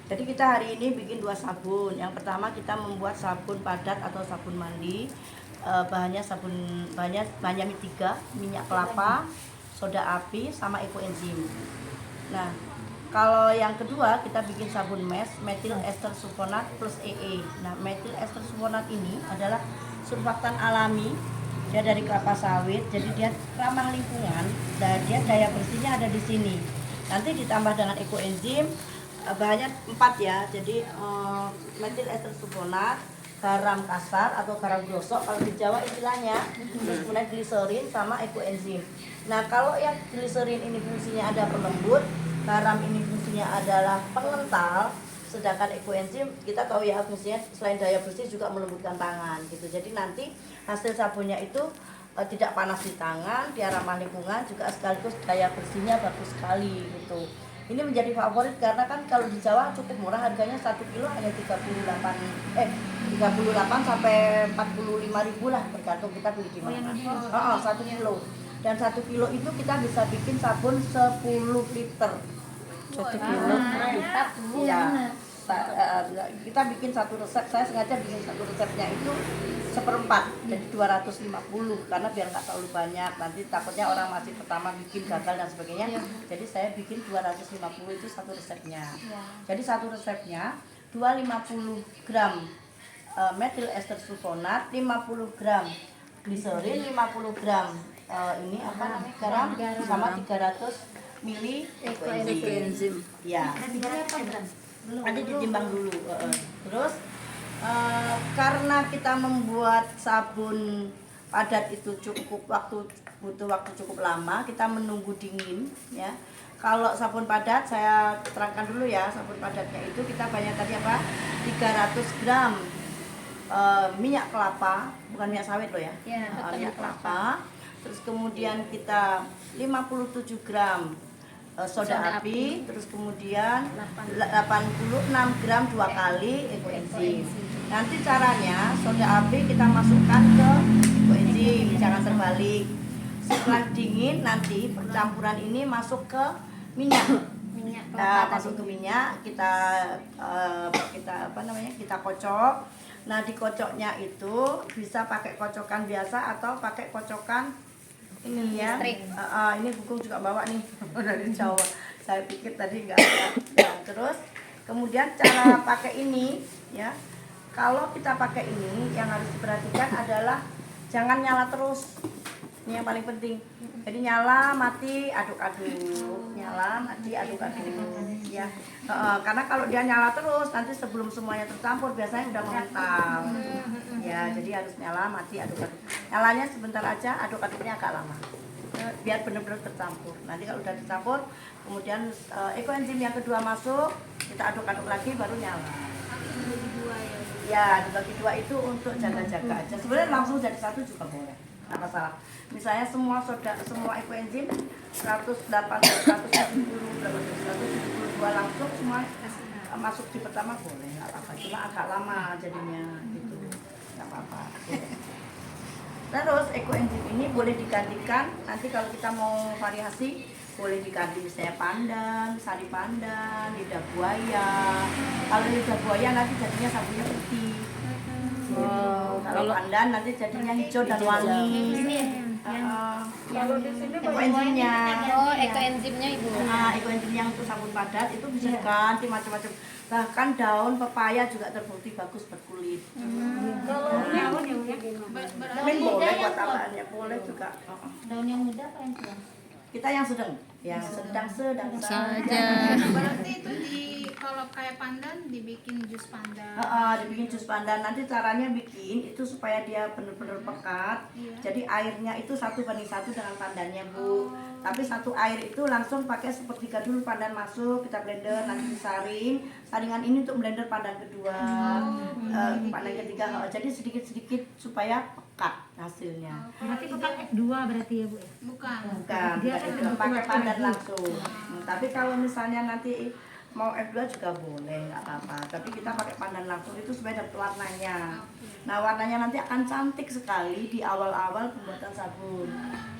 Jadi kita hari ini bikin 2 sabun. Yang pertama kita membuat sabun padat atau sabun mandi. Bahannya 3, minyak kelapa, soda api, sama ekoenzim. Nah, kalau yang kedua kita bikin sabun metil ester sulfonat plus EE. Nah, metil ester sulfonat ini adalah surfaktan alami. Dia dari kelapa sawit, jadi dia ramah lingkungan dan dia daya bersihnya ada di sini. Nanti ditambah dengan ekoenzim, bahannya 4 ya. Jadi metil ester sulfonat, garam kasar atau garam gosok kalau di Jawa istilahnya, terus kemudian gliserin sama ekoenzim. Nah, kalau yang gliserin ini fungsinya ada pelembut, garam ini fungsinya adalah pengental, sedangkan ekoenzim kita tahu ya fungsinya selain daya bersih juga melembutkan tangan gitu. Jadi nanti hasil sabunnya itu tidak panas di tangan, dia ramah lingkungan, juga sekaligus daya bersihnya bagus sekali gitu. Ini menjadi favorit karena kan kalau di Jawa cukup murah, harganya 1 kilo hanya 38 sampai 45 ribu lah, tergantung kita beli di mana. 1 kilo. Dan 1 kilo itu kita bisa bikin sabun 10 liter. 1 kilo. Iya. Kita bikin satu resep, saya sengaja bikin satu resepnya itu 1/4, jadi 250 karena biar nggak terlalu banyak, nanti takutnya orang masih pertama bikin gagal dan sebagainya. Jadi saya bikin 250 itu satu resepnya. Jadi satu resepnya 250 gram metil ester sulfonat, 50 gram gliserin, 50 gram ini apa namanya garam, sama 300 mili ekoenzim. Ya. Nanti ditimbang dulu. Terus karena kita membuat sabun padat itu butuh waktu cukup lama, kita menunggu dingin ya. Kalau sabun padat saya terangkan dulu ya, sabun padatnya itu kita banyak tadi apa? 300 gram minyak kelapa, bukan minyak sawit loh ya. Minyak kelapa. Terus kemudian kita 57 gram soda api, terus kemudian 86 gram 2 kali ekoenzim. Nanti caranya soda api kita masukkan ke ekoenzim, jangan terbalik. Setelah dingin nanti percampuran ini masuk ke minyak. Nah, masuk ke minyak, kita kocok. Nah, dikocoknya itu bisa pakai kocokan biasa atau pakai kocokan ini ya. Ini Bukung juga bawa nih dari Jawa. Saya pikir tadi enggak ada. Nah, terus kemudian cara pakai ini ya. Kalau kita pakai ini yang harus diperhatikan adalah jangan nyala terus. Ini yang paling penting. Jadi nyala, mati, aduk-aduk. Nyala, mati, aduk-aduk. Ya. Karena kalau dia nyala terus nanti sebelum semuanya tercampur biasanya udah mengental. Ya, jadi harus nyala, mati, aduk-aduk. Nyalanya sebentar aja, aduk-aduknya agak lama. Biar benar-benar tercampur. Nanti kalau udah tercampur, kemudian ekoenzim yang kedua masuk, kita aduk-aduk lagi baru nyala. Ya, dibagi 2 itu untuk jaga-jaga aja. Sebenarnya langsung jadi 1 juga boleh. Nggak masalah. Misalnya semua ekoenzim 172 langsung semua masuk di pertama boleh, nggak apa-apa. Cuma agak lama jadinya gitu, nggak apa-apa. Terus ekoenzim ini boleh digantikan nanti kalau kita mau variasi, boleh diganti misalnya pandan, sari pandan, lidah buaya. Kalau lidah buaya nanti jadinya sabunnya putih. Kalau pandan nanti jadinya hijau dan wangi. Kalau di sini ekoenzimnya. Ekoenzimnya Ibu. Ekoenzim yang untuk sabun padat itu bisa diganti macam-macam. Bahkan daun pepaya juga terbukti bagus buat kulit. Kalau daun yang boleh buat tambahannya, boleh juga. daun yang muda apa yang tua? Kita yang sedang Saja. Berarti itu kalau kayak pandan dibikin jus pandan. Dibikin jus pandan. Nanti caranya bikin itu supaya dia benar-benar pekat. Jadi airnya itu 1:1 dengan pandannya, Bu. Tapi satu air itu langsung pakai 1/3 dulu pandan masuk, kita blender, nanti disaring. Saringan ini untuk blender pandan kedua, pandan ketiga. Jadi sedikit-sedikit supaya pekat hasilnya. Berarti pakai 2 berarti ya Bu? Bukan. Bukan pakai pandan langsung. Tapi kalau misalnya nanti mau F2 juga boleh, nggak apa-apa. Tapi kita pakai pandan langsung itu supaya dapat warnanya. Nah, warnanya nanti akan cantik sekali di awal-awal pembuatan sabun.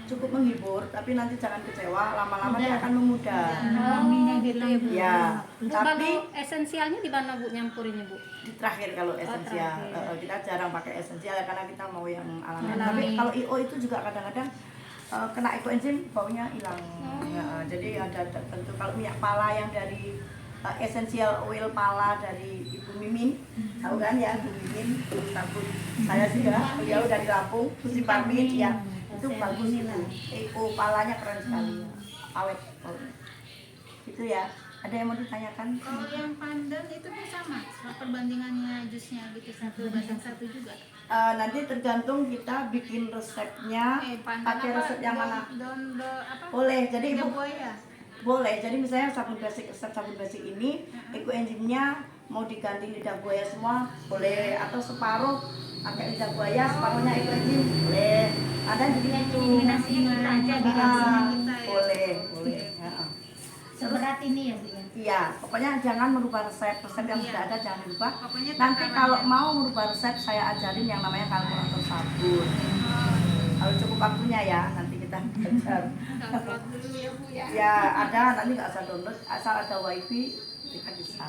Cukup menghibur, tapi nanti jangan kecewa, lama-lama dia akan memudar. Wanginya gitu ya Bu. Ya, Bu, tapi kalau esensialnya di mana Bu nyampurinya Bu? di terakhir kalau esensial. terakhir. Kita jarang pakai esensial karena kita mau yang alami. Alami. Tapi kalau IO itu juga kadang-kadang kena ekoenzim baunya hilang. Ya, jadi ada tentu kalau minyak pala yang dari essential oil pala dari Ibu Mimin, tahu kan ya Ibu Mimin, Ibu sabun saya sih ya, beliau dari Lampung, Susi Pamit ya, itu bagus itu, EO palanya keren sekali, awet, itu ya. Ada yang mau ditanyakan? Kalau yang pandan itu pun sama, perbandingannya jusnya gitu 1:1 juga. Nanti tergantung kita bikin resepnya, Pandan pakai apa? resep yang mana? Daun apa? Boleh, jadi Lidah Ibu buaya. boleh. Jadi misalnya resep sabun basic ini, ekoenzimnya mau diganti lidah buaya semua boleh, atau separuh pakai lidah buaya, separuhnya ekoenzim boleh. Ada jadi itu. Eliminasinya kita aja gitu. Boleh, boleh. Ya. Seberat ini ya Bu ya. Iya, pokoknya jangan merubah resep yang sudah ada jangan dirubah. Pokoknya Nanti takarannya. kalau mau merubah resep saya ajarin yang namanya kalkulator sabun. Kalau cukup waktunya ya, nanti kita belajar. Download dulu ya Bu ya. Ya ada, nanti nggak usah download, asal ada wifi kita bisa.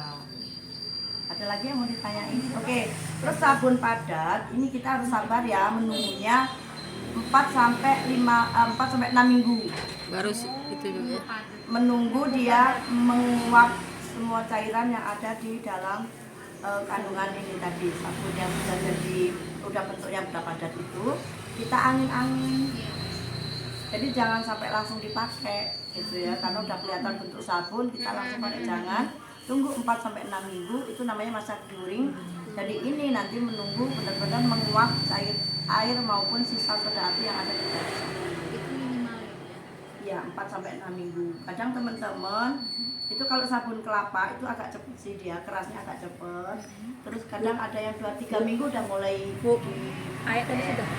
Ada lagi yang mau ditanyain? Oke, terus sabun padat ini kita harus sabar ya menunggunya 4 sampai 6 minggu. Baru itu dulu ya. Menunggu dia menguap semua cairan yang ada di dalam kandungan ini tadi, sabun yang udah bentuknya udah padat itu kita angin-angin. Jadi jangan sampai langsung dipakai gitu ya, karena udah kelihatan bentuk sabun kita langsung pakai, jangan. Tunggu 4 sampai 6 minggu, itu namanya masa curing. Jadi ini nanti menunggu benar-benar menguap air maupun sisa soda api yang ada di dalam sabun. Itu minimal ya. Ya 4 sampai 6 minggu. Kadang teman-teman itu kalau sabun kelapa itu agak cepet sih, dia kerasnya agak cepet. Terus kadang ada yang 2-3 minggu udah mulai Bu, di air tadi sudah.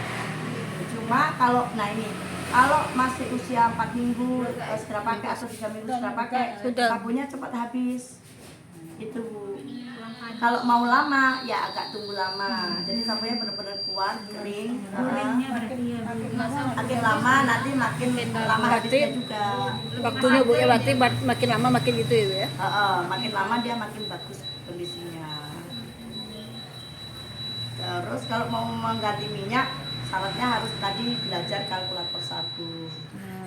Cuma kalau kalau masih usia 4 minggu segera pakai atau 3 minggu segera pakai, Sudah. sabunnya cepat habis. Itu Bu. Kalau mau lama ya agak tunggu lama. Jadi sabunnya benar-benar kuat, kering. Gorengnya berarti ya Bu. Makin lama nanti makin lama habisnya juga. Waktunya Bu ya, berarti makin lama makin gitu ya Bu ya. Makin lama dia makin bagus kondisinya. Terus kalau mau mengganti minyak, syaratnya harus tadi belajar kalkulator sabun.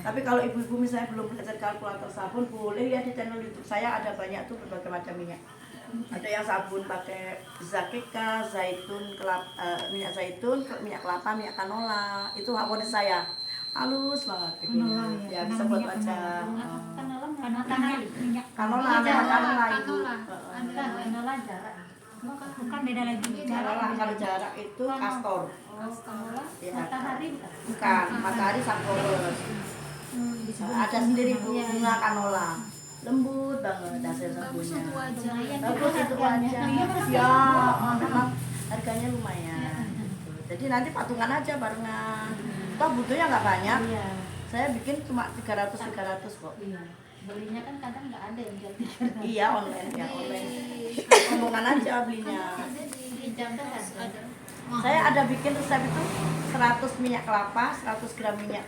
Tapi kalau ibu-ibu misalnya belum belajar kalkulator sabun, boleh ya di channel YouTube saya ada banyak tuh berbagai macam minyak. Ada yang sabun pakai zakeka, minyak zaitun, minyak kelapa, minyak kanola. Itu favorit saya. Halus banget. Kanola Ya ya. bisa buat wajah. Kanola matahari minyak Kanola, jarak. kanola itu. Bukan kanola jarak. Bukan beda lagi. Kanola kalau jarak itu kastor. Kanola Ya. matahari Bukan, matahari sunflower. Ada sendiri Bu, bunga kanola. Lembut banget hasil Bagusnya sabunnya. tuh wajah. Bagus itu aja. Ya, memang harganya lumayan. Jadi nanti patungan aja barengan. Toh butuhnya nggak banyak. Iya. Saya bikin cuma 300 kok. Iya. Belinya kan kadang nggak ada yang jual Iya online ya, online. Omongan aja belinya. di Jakarta ada. Saya ada bikin resep itu 100 minyak kelapa, 100 gram minyak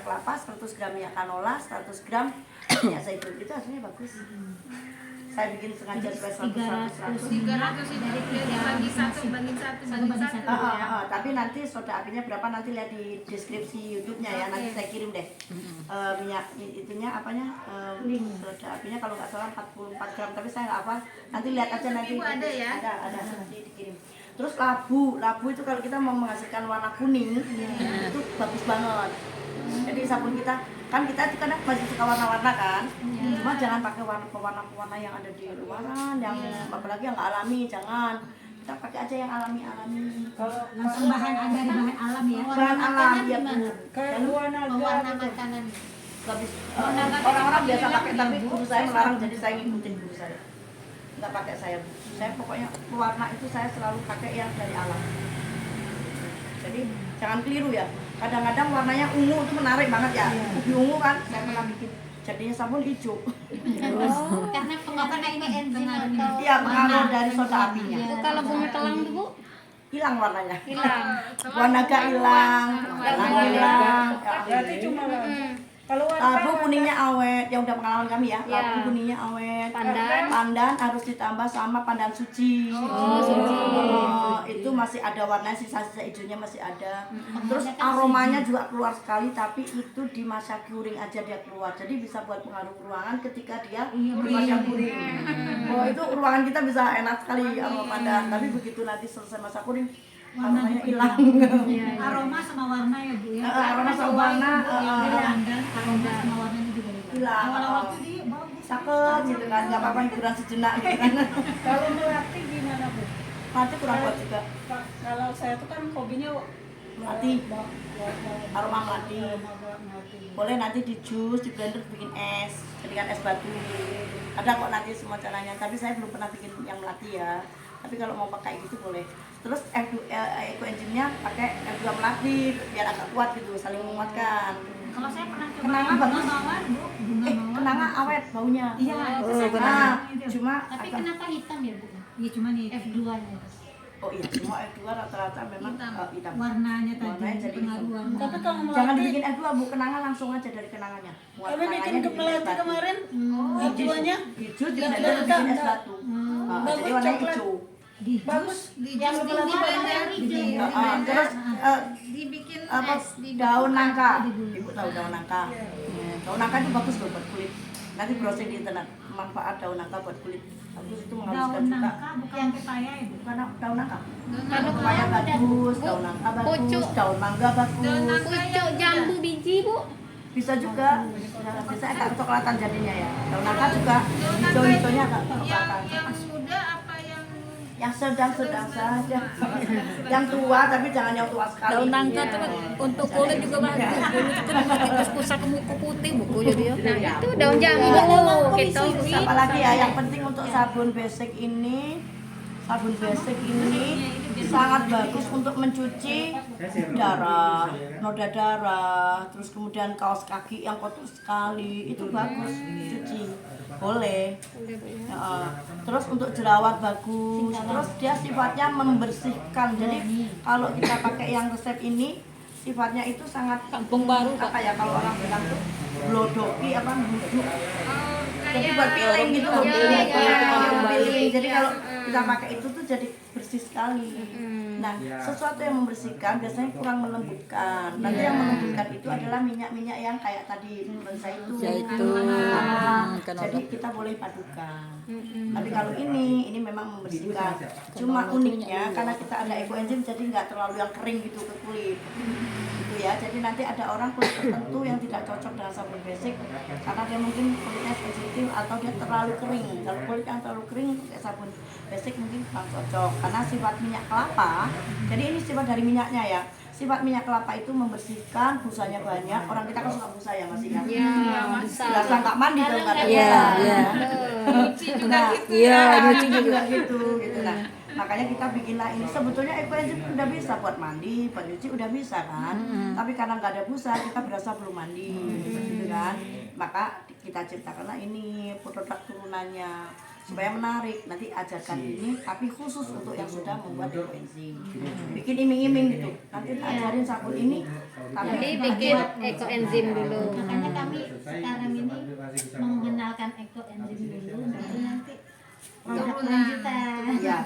kelapa, 100 gram minyak kanola, 100 gram minyak zaitun. Itu hasilnya bagus. Saya bikin sengaja supaya 100. 300 itu dibagi 1 banding 1 ya. Tapi nanti soda apinya berapa nanti lihat di deskripsi YouTube-nya ya. Nanti saya kirim deh. Minyak itunya soda apinya kalau nggak salah 44 gram, tapi saya nggak hafal. Nanti lihat aja nanti. Ibu ada ya? Ada nanti dikirim. Terus labu itu kalau kita mau menghasilkan warna kuning itu bagus banget. Jadi sabun kita kan kadang masih suka warna-warna kan, cuma jangan pakai pewarna yang ada di luaran, yang apalagi yang nggak alami, jangan. Kita pakai aja yang alami. Langsung bahan dari bahan alam ya. Bahan alam ya Bu. Kayak warna makanan. Orang-orang biasa pakai, tapi guru saya melarang, jadi saya ngikutin guru saya. Nggak pakai saya Bu. Saya pokoknya pewarna itu saya selalu pakai yang dari alam. Jadi jangan keliru ya. Kadang-kadang warnanya ungu itu menarik banget ya. Ubi ungu kan, saya pernah bikin. Jadinya sabun hijau. Karena karena ini enzim atau Iya, pengaruh dari soda apinya. Itu kalau bunga telang tuh Bu Hilang warnanya. hilang. Warna gak hilang, warna hilang. Berarti cuma kalau Labu kuningnya awet, yang udah pengalaman kami ya. Ya. Labu kuningnya awet. Pandan. Pandan harus ditambah sama pandan suci. suci. Itu masih ada warna, sisa-sisa hijaunya masih ada. Terus aromanya juga keluar sekali, tapi itu di masa curing aja dia keluar. Jadi bisa buat pengaruh ruangan ketika dia di masa curing. Oh itu ruangan kita bisa enak sekali aroma pandan. Tapi begitu nanti selesai masa curing, aromanya hilang. aroma sama warna ya Bu ya. Aroma sama warna Pandan, aroma sama warnanya juga hilang. hilang. Awal-awal tuh dia bagus. Cakep gitu kan, nggak apa-apa hiburan sejenak gitu kan. kalau melati gimana Bu? Nanti kurang kuat juga. Kalau saya tuh kan hobinya Melati, aroma melati. melati. Boleh nanti di jus, di blender bikin es, jadikan es batu. Ada kok nanti semua caranya, tapi saya belum pernah bikin yang melati ya. Tapi kalau mau pakai gitu boleh. Terus eco enzimnya pakai L2 melati biar agak kuat gitu, saling menguatkan. Kalau saya pernah coba Kenanga bunga bagus. mawar Bu, bunga mawar. Kenanga awet baunya. Iya, itu saya Nah, pernah. cuma Tapi agak- kenapa hitam ya Bu? Iya cuma nih F2-nya. oh iya, semua F2 rata-rata memang hitam. Warnanya tadi Warnanya jadi pengaruh hitam. warna. Tapi kalau melati, Jangan dibikin F2, Bu, kenanga langsung aja dari kenangannya. Buat kami bikin kenangannya ke dibikin es melati batu. kemarin, Hijau hijauannya hijau di Nggak blender kelihatan, bikin es nggak. batu. Jadi Bagus, warnanya coklat. hijau. Di bagus. yang di blender Terus dibikin apa es di daun nangka. Ibu tahu daun nangka? Daun nangka itu bagus loh buat kulit. Nanti browsing di internet manfaat daun nangka buat kulit. Bagus itu menghaluskan daun juga. nangka bukan pepaya ya Bu. Bukan daun nangka. Kalau Pepaya bagus, daun nangka bagus, pucuk. daun mangga bagus. pucuk jambu biji Bu. Bisa juga. Bisa agak kecoklatan jadinya ya. Daun nangka juga hijau-hijaunya agak kecoklatan. yang muda apa yang Sedang-sedang saja. Yang tua tapi jangan yang tua sekali. Daun nangka tuh untuk kulit juga bagus. Kulit itu kita kusak ke muka putih buku jadi ya. Nah itu daun jambu kita Apalagi ya yang penting untuk sabun basic ini sangat bagus untuk mencuci darah, noda darah, terus kemudian kaos kaki yang kotor sekali itu bagus cuci, boleh. Ya, terus untuk jerawat bagus, terus dia sifatnya membersihkan. Jadi kalau kita pakai yang resep ini sifatnya itu sangat kampung baru Pak. apa ya kalau orang bilang tuh blodoki apa busuk. Jadi kayak buat peeling gitu loh, Iya, peeling, iya. peeling. Jadi kalau kita pakai itu tuh jadi bersih sekali. Nah, sesuatu yang membersihkan biasanya kurang melembutkan. Nanti yang melembutkan itu adalah minyak-minyak yang kayak tadi zaitun. Jadi kita boleh padukan. Tapi kalau ini memang membersihkan. Cuma uniknya karena kita ada ekoenzim jadi nggak terlalu yang kering gitu ke kulit. Gitu ya. Jadi nanti ada orang kulit tertentu yang tidak cocok dengan sabun basic karena dia mungkin kulitnya sensitif atau dia terlalu kering. Kalau kulit yang terlalu kering pakai sabun basic mungkin kurang cocok karena sifat minyak kelapa. Jadi ini sifat dari minyaknya ya. Sifat minyak kelapa itu membersihkan, busanya banyak. Orang kita kan suka busa ya masih ya. Biasa nggak mandi kalau nggak ada Iya, busa. iya. Nah, Iya, nyuci juga juga. gitu. Nah, makanya kita bikinlah ini. Sebetulnya ekoenzim udah bisa buat mandi, buat nyuci udah bisa kan. Tapi karena nggak ada busa, kita berasa belum mandi, gitu kan. Maka kita ciptakanlah ini produk turunannya supaya menarik. Nanti ajarkan ini, tapi khusus untuk yang sudah membuat ekoenzim. Bikin iming-iming gitu. Nanti ajarin sabun ini. Jadi bikin ekoenzim dulu. Makanya kami sekarang ini mengenalkan ekoenzim dulu, baru nanti produk lanjutan. Iya.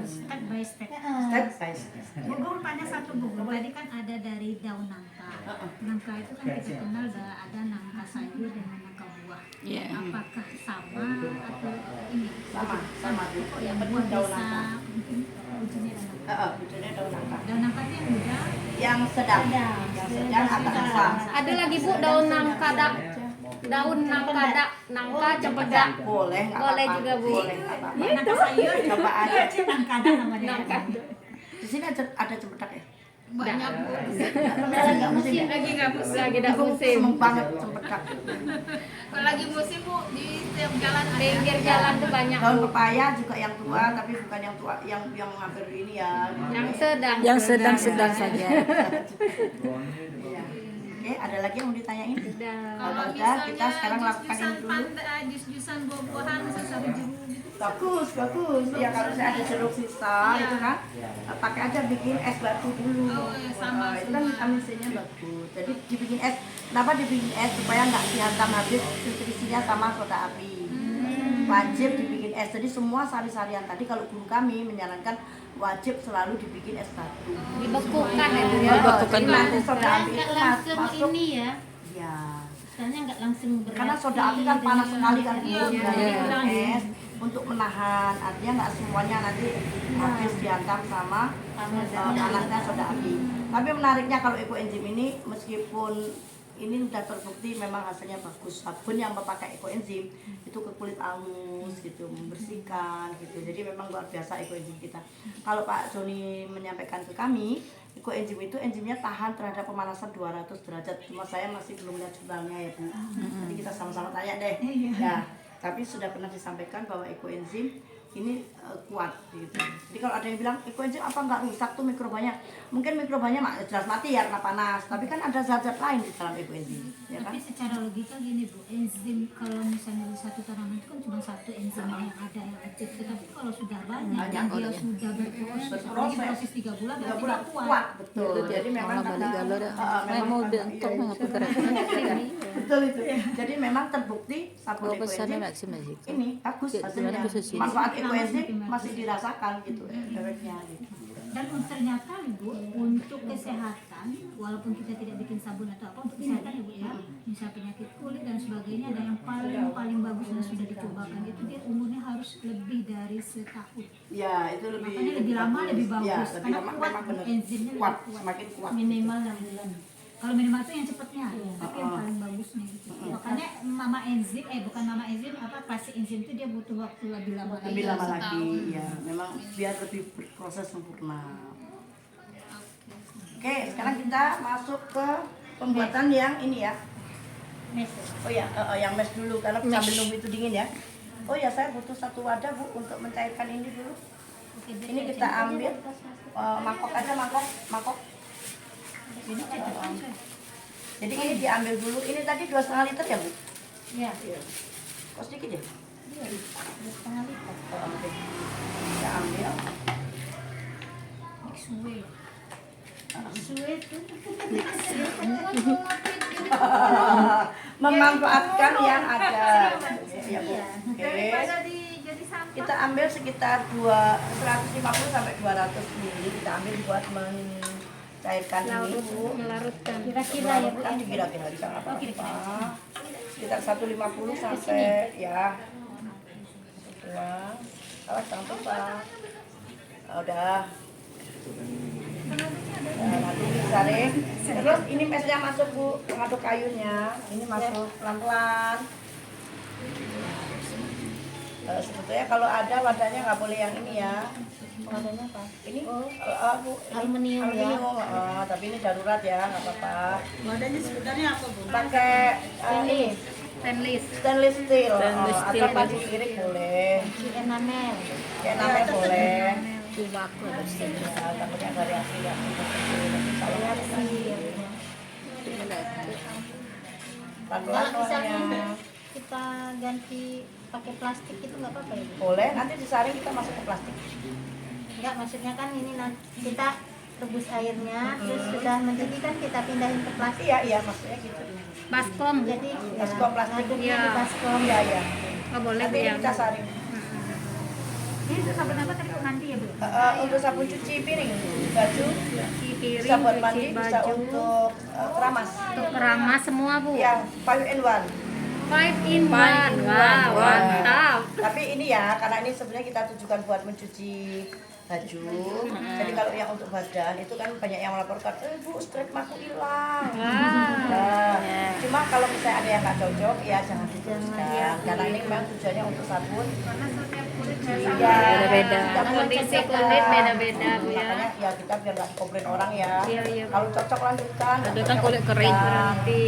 Step by step. Step by step. Bu, tanya satu Bu. Tadi kan ada dari daun nangka. Nangka itu kan kita kenal ada nangka sayur dengan nangka buah. Iya. Apakah sama atau ini? Sama tuh. Yang penting buah daun bisa nangka. mungkin ujungnya ada nangka. Ujungnya daun nangka. Daun nangka itu yang muda. Yang sedang agak besar. Ada lagi Bu daun nangka daun nangka cempedak. Boleh, nggak Boleh apa-apa. juga, Bu. Boleh, nggak apa-apa. Nangka sayur. Coba aja. Nangka namanya. Nangka. Di sini ada cempedak ya? banyak Bu. Nggak musim ya? Lagi nggak musim. Lagi dak Ibu musim. seneng banget cempedak. Kalau lagi musim Bu di setiap jalan ada. Pinggir jalan tuh banyak Daun Bu. pepaya juga yang tua, tapi bukan yang tua yang hampir ini ya. Yang sedang. Yang sedang-sedang saja. Iya. Oke, ada lagi yang mau ditanyain? Sedang. Kalau Kalau udah, kita misalnya sekarang lakukan ini jus-jusan dulu. jus-jusan buah-buahan Bagus. Ya kalau saya ada jeruk sisa itu kan, pakai aja bikin es batu dulu. Sama Itu kan vitamin C-nya bagus. Jadi dibikin es. Kenapa dibikin es? Supaya nggak dihantam habis nutrisinya sama soda api. Wajib dibikin es. Jadi semua sari-sarian tadi kalau guru kami menyarankan wajib selalu dibikin es batu. Dibekukan ya Bu ya. Dibekukan Jadi nanti soda api Nggak itu langsung masuk. ini ya, Ya. soalnya nggak langsung bereaksi. Karena soda api kan panas sekali kan Bu. Iya, Jadi iya. es untuk menahan. Artinya nggak semuanya nanti habis dihantam sama panasnya soda api. Tapi menariknya kalau ekoenzim ini meskipun ini sudah terbukti memang hasilnya bagus. Sabun yang memakai ekoenzim itu ke kulit halus gitu, membersihkan gitu. Jadi memang luar biasa ekoenzim kita. Kalau Pak Joni menyampaikan ke kami, ekoenzim itu enzimnya tahan terhadap pemanasan 200 derajat. Cuma saya masih belum lihat jurnalnya ya Bu. Nanti kita sama-sama tanya deh. Ya, tapi sudah pernah disampaikan bahwa ekoenzim ini kuat gitu. Jadi kalau ada yang bilang ekoenzim apa nggak rusak tuh mikrobanya? Mungkin mikrobanya jelas mati ya karena panas, tapi kan ada zat-zat lain di dalam ekoenzim, ya kan? Tapi secara logika gini Bu, enzim kalau misalnya di satu tanaman itu kan cuma satu enzim yang ada yang aktif. Tetapi kalau sudah banyak dan dia sudah berproses, apalagi proses 3 bulan Tiga berarti bulan dia kuat. kuat, betul. Jadi memang karena memang betul itu. Jadi memang terbukti sabun ekoenzim ini bagus hasilnya. Manfaat ekoenzim masih dirasakan gitu efeknya gitu. Dan ternyata Bu, untuk kesehatan, walaupun kita tidak bikin sabun atau apa, untuk kesehatan Ibu ya, misal penyakit kulit dan sebagainya, ada yang paling bagus dan sudah dicobakan itu dia umurnya harus lebih dari setahun. Ya, itu lebih Makanya lebih lama lebih bagus, Ya, lebih karena lama kuat memang benar. enzimnya lebih Kuat, kuat. semakin kuat. Minimal 6 bulan. Kalau minimal itu yang cepatnya, tapi yang paling bagusnya gitu. Makanya mama enzim, bukan mama enzim, apa klasik enzim itu dia butuh waktu lebih lama lagi. Lebih lama lagi, ya. Memang biar lebih berproses sempurna. Oke, sekarang kita masuk ke pembuatan yang ini ya. Mes. Oh ya, yang mes dulu karena sambil nunggu itu dingin ya. Oh ya, saya butuh satu wadah Bu untuk mencairkan ini dulu. Ini kita ambil mangkok aja, mangkok. Jadi ini diambil dulu. Ini tadi 2,5 liter ya Bu? Ya, Kok sedikit ya? 2,5 liter. Oke. Kita ambil. Suwe. Suwe itu Memanfaatkan yang ada. Ya Bu. Oke. Daripada jadi sampah. Kita ambil sekitar 150 sampai 200 ml. Kita ambil buat mencairkan ini Bu. Melarutkan. kira-kira ya Bu. Kan dikira-kira bisa apa-apa. Sekitar 150 sampai ya. Tuang. Awas jangan tumpah. Udah. Nah, nanti disaring. Terus ini mesnya masuk Bu, pengaduk kayunya. Ini masuk pelan-pelan. Sebetulnya kalau ada wadahnya nggak boleh yang ini ya. Wadahnya apa? Ini Bu, Aluminium ya. Tapi ini darurat ya, nggak apa-apa. Wadahnya sebenarnya apa Bu? Pakai ini stainless steel, atau panci piring boleh, Enamel. kayak namanya boleh. Tubaku. Ya, takutnya variasi ya. Pelan-pelan Kalau misalnya soalnya. kita ganti pakai plastik itu nggak apa-apa ya Bu? Boleh, nanti disaring kita masuk ke plastik. Enggak, maksudnya kan ini nanti kita rebus airnya, terus sudah mendidih kan kita pindahin ke plastik. Iya, maksudnya gitu. Baskom. Jadi Baskom plastik. ngaduknya di baskom. Iya. Oh, boleh Bu Nanti ya. kita saring. Ini untuk sabun apa tadi Bu nanti ya Bu? Untuk sabun cuci piring, baju, Cuci piring, bisa buat cuci mandi, bisa baju, untuk keramas. untuk keramas semua Bu. Ya, 5 in 1. 5 in 1. Wow, mantap. Tapi ini ya, karena ini sebenarnya kita tujukan buat mencuci baju. Jadi kalau yang untuk badan itu kan banyak yang melaporkan, Bu, strapmaku hilang. Nah, cuma kalau misalnya ada yang nggak cocok, ya jangan diteruskan. Karena ini memang tujuannya untuk sabun. Karena setiap kulit biasa. Iya, Beda-beda. setiap kulit Kondisi beda. kulit beda-beda, Bu, ya. Makanya ya kita biar nggak komplain orang ya. Iya, iya. Kalau cocok lanjutkan. Ada kan kulit kering berhenti.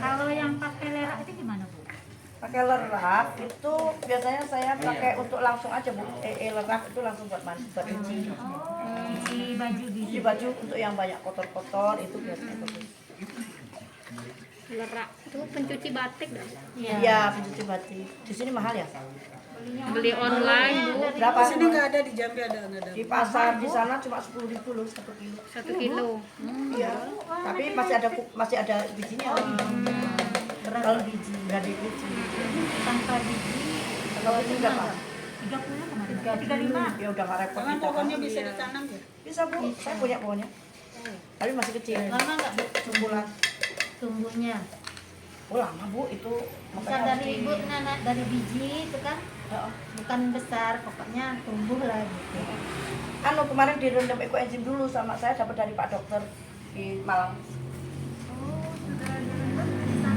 Kalau yang pakai lerak itu gimana Bu? Pakai lerak itu biasanya saya pakai untuk langsung aja Bu. Lerak itu langsung buat mandi, buat cuci. Di baju gitu. Di baju untuk yang banyak kotor-kotor itu biasanya bagus. Lerak tuh pencuci batik dah. Iya, pencuci batik. Di sini mahal ya? Beli online Bu, Berapa? Di sini nggak ada, di Jambi ada nggak ada. Di pasar di sana cuma 10.000 loh 1 kilo. 1 kilo. Iya. Tapi masih ada bijinya. Kalau biji, berarti biji. Tanpa biji Kalau biji berapa? 30 kemarin. 35. Ya udah nggak repot Emang kita kan. pohonnya bisa ditanam ya? Bisa Bu, saya punya pohonnya. Tapi masih kecil. Lama nggak Bu Sebulan. tumbuhnya? Oh lama Bu, itu Bukan makanya dari ibu Nana, dari biji itu kan, Heeh. bukan besar, pokoknya tumbuh lah gitu. Anu kemarin direndam ekoenzim dulu sama saya dapat dari Pak Dokter di Malang.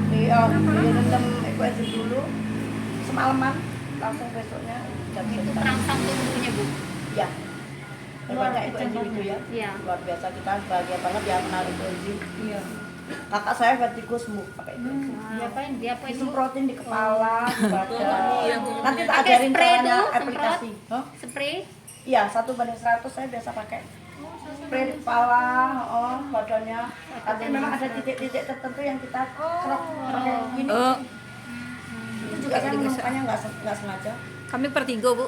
Direndam ekoenzim dulu semalaman, langsung besoknya jam Itu sekitar. perangsang tubuhnya Bu. Ya. Hebatnya ekoenzim itu ya. Iya. Luar biasa, kita bahagia banget ya kenal ekoenzim. Iya. Kakak saya vertigo sembuh pakai itu. Diapain? Diapain? Disemprotin di kepala, di badan. Nanti tak Pakai ajarin spray caranya tuh, aplikasi. Hah? Spray. Iya, 1:100 saya biasa pakai. Spray di kepala, badannya. Tapi memang ada titik-titik tertentu yang kita kerok pakai gini. Itu juga saya menemukannya nggak sengaja. Kami Pertigo Bu.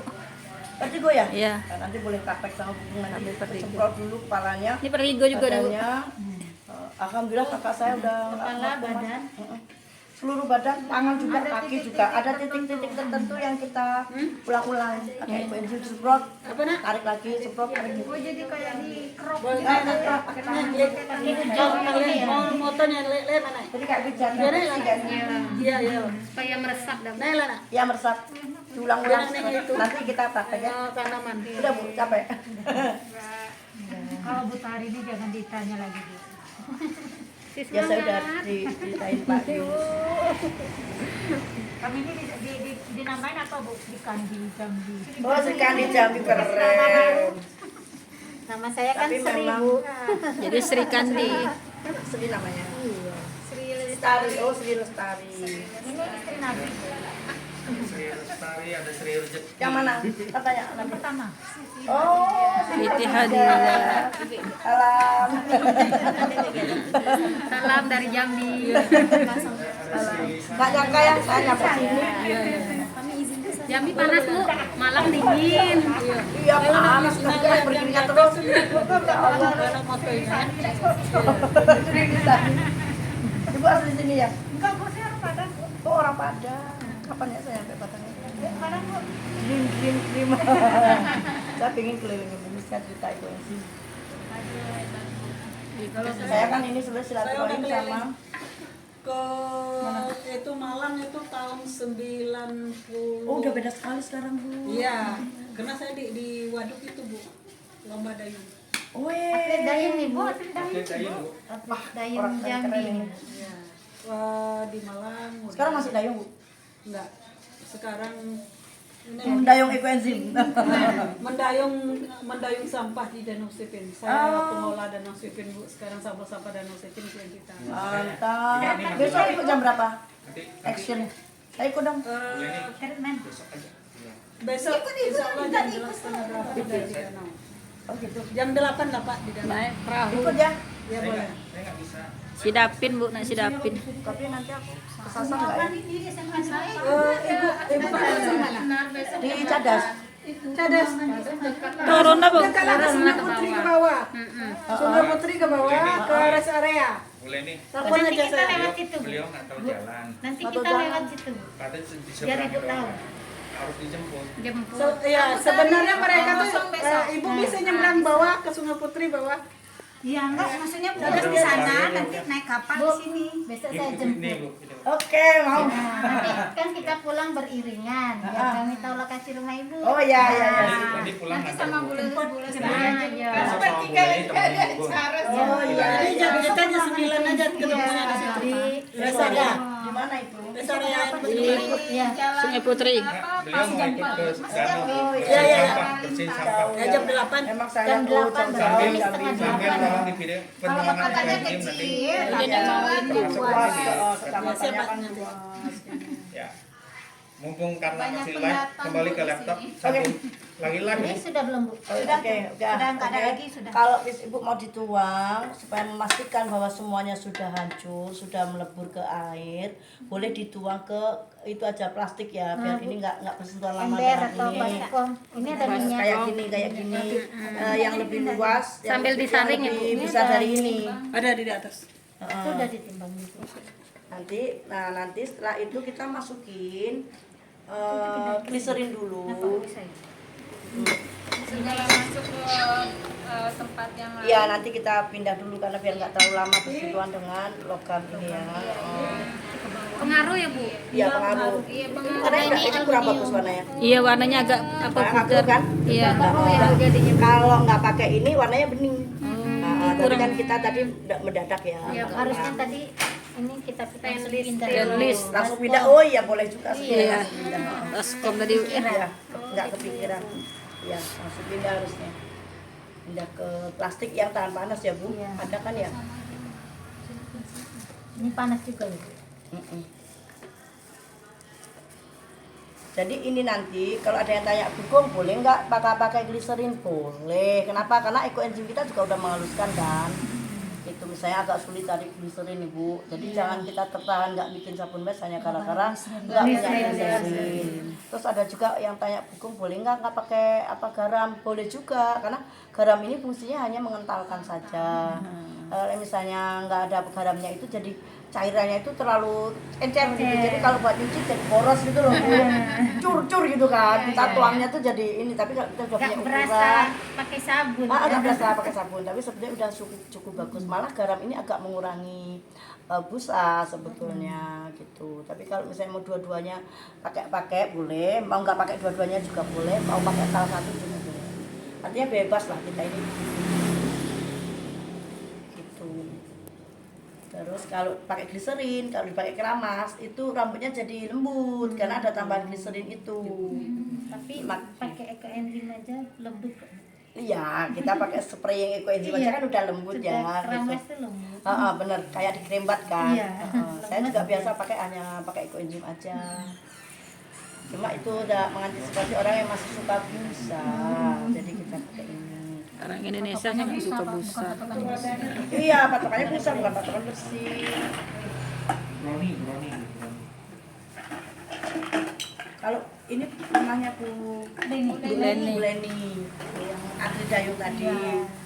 Vertigo ya? Iya. Nah, nanti boleh praktek sama hubungan nanti Vertigo. semprot dulu kepalanya. Ini Pertigo juga ada Bu. Badannya. Alhamdulillah kakak saya udah nggak Kepala, kuat, Mas. badan. Seluruh badan, tangan juga, kaki juga. Ada titik-titik tertentu yang kita ulang-ulang. Pakai ekoenzim semprot, tarik lagi, semprot, tarik lagi. Oh jadi kayak di kerok Pakai tangan. Mau motonya lele mana? Jadi kayak pijat. Kayak Iya iya. Supaya meresap dah Bu. Nah lah. ya meresap. Diulang-ulang. Nanti kita praktek ya. Tanaman. Udah Bu, capek. Kalau Bu Tari ini jangan ditanya lagi Bu. Ya saya udah diceritain Pak Yunus. Kami ini dinamain apa Bu? Di Kandi Jambi. Oh sekali Jambi keren. Nama saya kan Tapi Sri memang- Bu. Jadi Sri Kandi. Sri namanya. Sri Lestari, oh Sri Lestari. Ini istri Nabi. Sri Lestari, ada Sri Rezeki. Yang mana? Katanya nanti. Pertama. Oh, Siti Hadilah. salam. Salam dari Jambi. Nggak nyangka yang saya nyampe sini. Jambi panas Bu, Malang dingin. Iya panas, nanti kan berkeringat terus. Ya Allah. Ibu asli sini ya? Enggak Bu, saya orang Padang Bu. Oh orang Padang. Kapan ya saya sampai Padang? Padang Bu. Dream. Saya pengen keliling Indonesia cerita itu sih. Saya kan ini sudah silaturahim sama Ke itu Malang itu tahun 90. Oh udah beda sekali sekarang Bu. Iya, karena saya di waduk itu Bu, lomba dayung. Atlet dayung nih Bu, atlet dayung. Oke, Dayun, Bu. Atlet dayung Orang keren Jambi. ini. Iya. Wah, di Malang. udah. Sekarang masih dayung Bu? Enggak. Sekarang ini Dayung ekoenzim. mendayung sampah di Danau Sipin. Saya pengelola Danau Sipin Bu. Sekarang sampah-sampah Danau Sipin itu yang kita. Mantap. Besok ikut jam berapa? Nanti Action. Saya ikut dong. Keren. besok aja. Besok insya Allah jam 11.30 kita di danau. Oh gitu. Jam 8 lah Pak di danau. Naik perahu. Ikut ya. Ya boleh. Saya nggak bisa. Sidapin Bu, nak sidapin. Tapi nanti aku kesasar nggak ya? Ibu Pak mana? Di Cadas. Cadas. Turun dah Bu. Dekat Sungai Putri ke bawah. Sungai Putri ke bawah ke rest area. Boleh nih. Telepon Nanti aja kita saya. lewat situ. Bu. Beliau nggak tahu jalan. Nanti Atau kita jangan. lewat situ. Katanya di Biar seberang Ibu tahu. harus dijemput. Jemput. Ya, sebenarnya mereka tuh ibu bisa nyebrang bawah ke Sungai Putri bawah. Ya enggak, maksudnya udah di sana, nanti naik kapal di sini. Besok saya Ini jemput. Bu. Oke mau. Nanti kan kita pulang beriringan, biar kami tahu lokasi rumah ibu. Oh iya iya. iya. Tadi pulang Nanti ngantar sama Bu. bule-bule Nah, sebenarnya. ya. Besok sama Bu Leni temenin Bu. Oh iya. Jadi jam kita aja 9 aja ketemunya di situ. Di Rest area. Di mana itu? Rest area yang ya. Sungai Putri. Nah, beliau mau ikut ke danau. Iya, iya, iya. Bersihin sampah. Ya, jam 8. Emang saya Jam tuh 8 Sambil setengah sambil 8. tolong di video penerangan ekoenzim nanti. Dia nak mau itu. Masuk Luas lagi. kecamatannya kan luas. Ya. mumpung karena Banyak masih live, pendatang kembali ke di laptop. sini. Sabun lagi live Ini ya? sudah belum Bu? Sudah, oke. Sudah nggak ada lagi, sudah. Kalau ibu mau dituang supaya memastikan bahwa semuanya sudah hancur, sudah melebur ke air, boleh dituang ke itu aja plastik ya, biar ini nggak bersentuhan lama Ember dengan atau ini. baskom. Ini ada Pas minyak. kayak gini, yang lebih luas, yang Sambil lebih- disaring yang ya, Bu? lebih Ini besar ada dari ini. Ada di atas. Itu udah ditimbang gitu. Nanti setelah itu kita masukin gliserin dulu. Bisa ya? Segala masuk ke tempat yang lain. Iya, nanti kita pindah dulu karena biar nggak terlalu lama bersentuhan dengan logam ini ya. Pengaruh ya, Bu? Iya, pengaruh. Iya, pengaruh. Karena ini kurang bagus warnanya. Iya, warnanya agak apa Agak pudar kan? Iya. Kalau nggak pakai ini warnanya bening. Tapi kan kita tadi mendadak ya. Ya, harusnya tadi ini kita masukin dari Stainless. Langsung pindah. Oh iya, boleh juga sebenarnya Iya. langsung pindah. Baskom tadi. Iya, nggak kepikiran. Iya, langsung pindah harusnya. Pindah ke plastik yang tahan panas ya, Bu. Iya. Ada kan ya? Ini panas juga ya. Mm-mm. Jadi ini nanti kalau ada yang tanya Bugong boleh nggak pakai gliserin? Boleh. Kenapa? Karena ekoenzim kita juga udah menghaluskan kan. Itu misalnya agak sulit tarik gliserin Ibu. Jadi jangan kita tertahan nggak bikin sabun mes hanya gara-gara nggak punya gliserin. Terus ada juga yang tanya Bugong boleh nggak pakai garam? Boleh juga karena garam ini fungsinya hanya mengentalkan saja. Kalau misalnya nggak ada garamnya itu jadi cairannya itu terlalu encer gitu. Jadi kalau buat nyuci jadi boros gitu loh, Bu. Cur-cur gitu kan. Kita tuangnya tuh jadi ini, tapi kalau kita udah punya Nggak berasa ukuran. pakai sabun. Agak berasa pakai sabun, tapi sebenarnya udah cukup bagus. Malah garam ini agak mengurangi busa sebetulnya gitu. Tapi kalau misalnya mau dua-duanya pakai boleh, mau nggak pakai dua-duanya juga boleh, mau pakai salah satu juga boleh. Artinya bebas lah kita ini. Gitu. Terus kalau pakai gliserin, kalau dipakai keramas, itu rambutnya jadi lembut karena ada tambahan gliserin itu. Tapi pakai ekoenzim aja lembut kok. Iya, kita pakai spray yang ekoenzim aja kan udah lembut Sudah ya. keramas Gitu. tuh lembut. Bener, kayak dikrembat kan. Iya. Saya juga biasa hanya pakai ekoenzim aja. Cuma itu udah mengantisipasi orang yang masih suka busa, jadi kita pakai ini. Orang Indonesia sangat suka busa. Iya, patokannya busa bukan patokan bersih. Brownie. Kalau ini namanya Bu Leni. yang Adri Dayung tadi.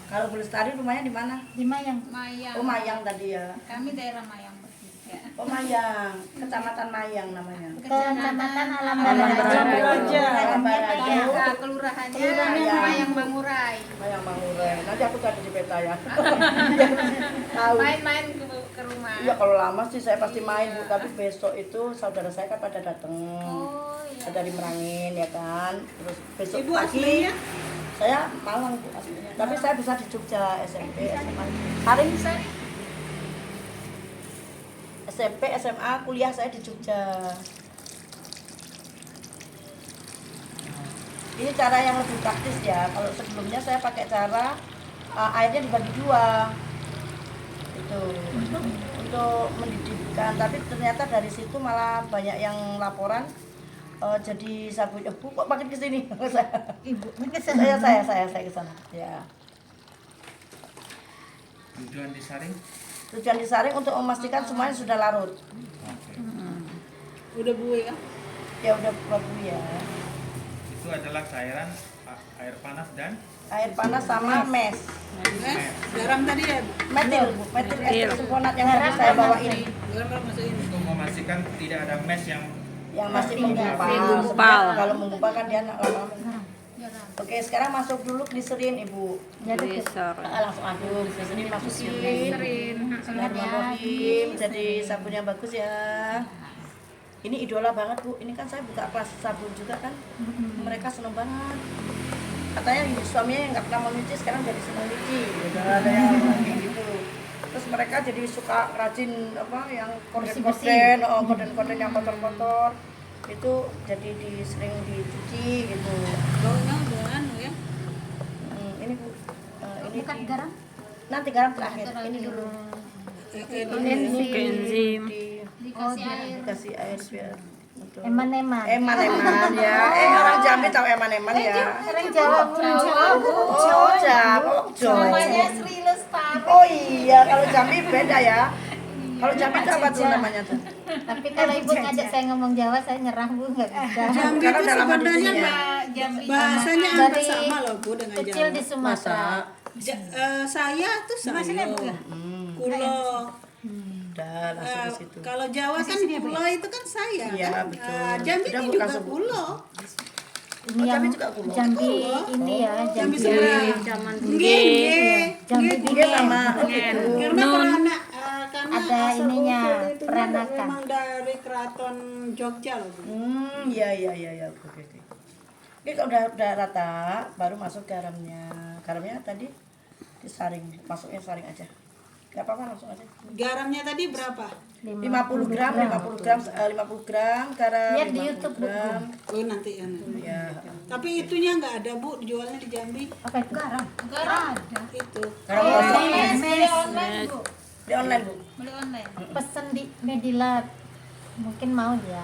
Kalau Bu Lestari rumahnya di mana? Di Mayang. Mayang. Oh, Mayang tadi ya. Kami daerah Mayang bertiga. Oh, Mayang, Kecamatan Mayang namanya. Kecamatan Alam Alam Baraja. Alam Baraja. Nah, kelurahannya Mayang Mangurai. Mayang Mangurai. Nanti aku cari di peta ya. Tahu. Main-main ke rumah. Iya, kalau lama sih saya pasti main, Bu. Tapi besok itu saudara saya kan pada datang. Oh, iya. Dari Merangin ya kan. Terus besok Ibu pagi aslinya? saya Malang, Bu, aslinya. Tapi saya bisa di Jogja SMP, SMA. Hari ini saya SMP, SMA, kuliah saya di Jogja. Ini cara yang lebih praktis ya. Kalau sebelumnya saya pakai cara airnya dibagi dua. Itu untuk mendidihkan. Tapi ternyata dari situ malah banyak yang laporan jadi sabun. Bu, kok makin ke sini? Ibu, saya ke sana. Ya. Tujuan disaring. Tujuan disaring untuk memastikan semuanya sudah larut. Oke. Udah buih kan? Ya udah bagus ya. Itu adalah cairan air panas dan Air panas sama mes. Garam tadi ya? Metil, Bu. Metil sulfonat yang tadi saya bawa ini. Garam masukin. untuk memastikan tidak ada mes yang Yang masih menggumpal. Menggumpal. Sebenarnya kalau menggumpal kan dia lama-lama. Oke, sekarang masuk dulu gliserin, Ibu. Glisser. Langsung aduk, gliserin masukin. Bismillahirrahmanirrahim. Jadi sabun yang bagus ya. Ini idola banget, Bu. Ini kan saya buka kelas sabun juga kan. Mereka seneng banget. Katanya suaminya yang nggak pernah mau nyuci sekarang jadi seneng nyuci. Gitu. Ada yang kayak gitu. Terus mereka jadi suka rajin yang korden-korden yang kotor-kotor. Itu jadi sering dicuci gitu. Gaunnya udah anu ya? Ini Bu. Ini Bukan garam? nanti garam terakhir. Ini dulu. Enzim. Dikasih air biar untuk itu? Eman-eman. Eman-eman ya. Orang Jambi tahu eman-eman ya. Orang Jawa Bu. Oh, Jawa. Namanya Sri Lestari. Oh iya, kalau Jambi beda ya. Kalau Jambi itu apa tuh namanya tuh? Tapi kalau Ibu ngajak saya ngomong Jawa, saya nyerah Bu, nggak bisa. Jambi Karena itu udah lama di sebenarnya sini ya. Jambi. bahasanya hampir Dari sama loh Bu dengan Kecil Jawa. di Sumatera. Saya tuh saya. Kulo. Udah langsung ke situ. Kalau Jawa kan pulau itu kan saya. Iya, kan? betul. Jambi Sudah ini bukan juga sebut. pulau. Ini yang Jambi juga kulo. Jambi ini ya, Jambi Jambi. seberang. Zaman Jambi Juga Bingen. sama. Oh gitu. Karena perana, karena Ada asal ininya, usul itu peranakan. memang dari keraton Jogja loh Bu. Iya. Oke. Ini kalau udah rata, baru masuk garamnya. Garamnya tadi disaring, masuknya saring aja. Gak apa-apa langsung aja. Garamnya tadi berapa? 50 gram, 50 gram garam. Lihat di 50 YouTube, Bu. gram. Oh nanti ya. Ya. Tapi itunya nggak ada Bu, jualnya di Jambi. Apa itu garam? Itu. Garam kosong Beli online Bu. di online, Bu. Beli online. Pesen di Medilat. Mungkin mau dia.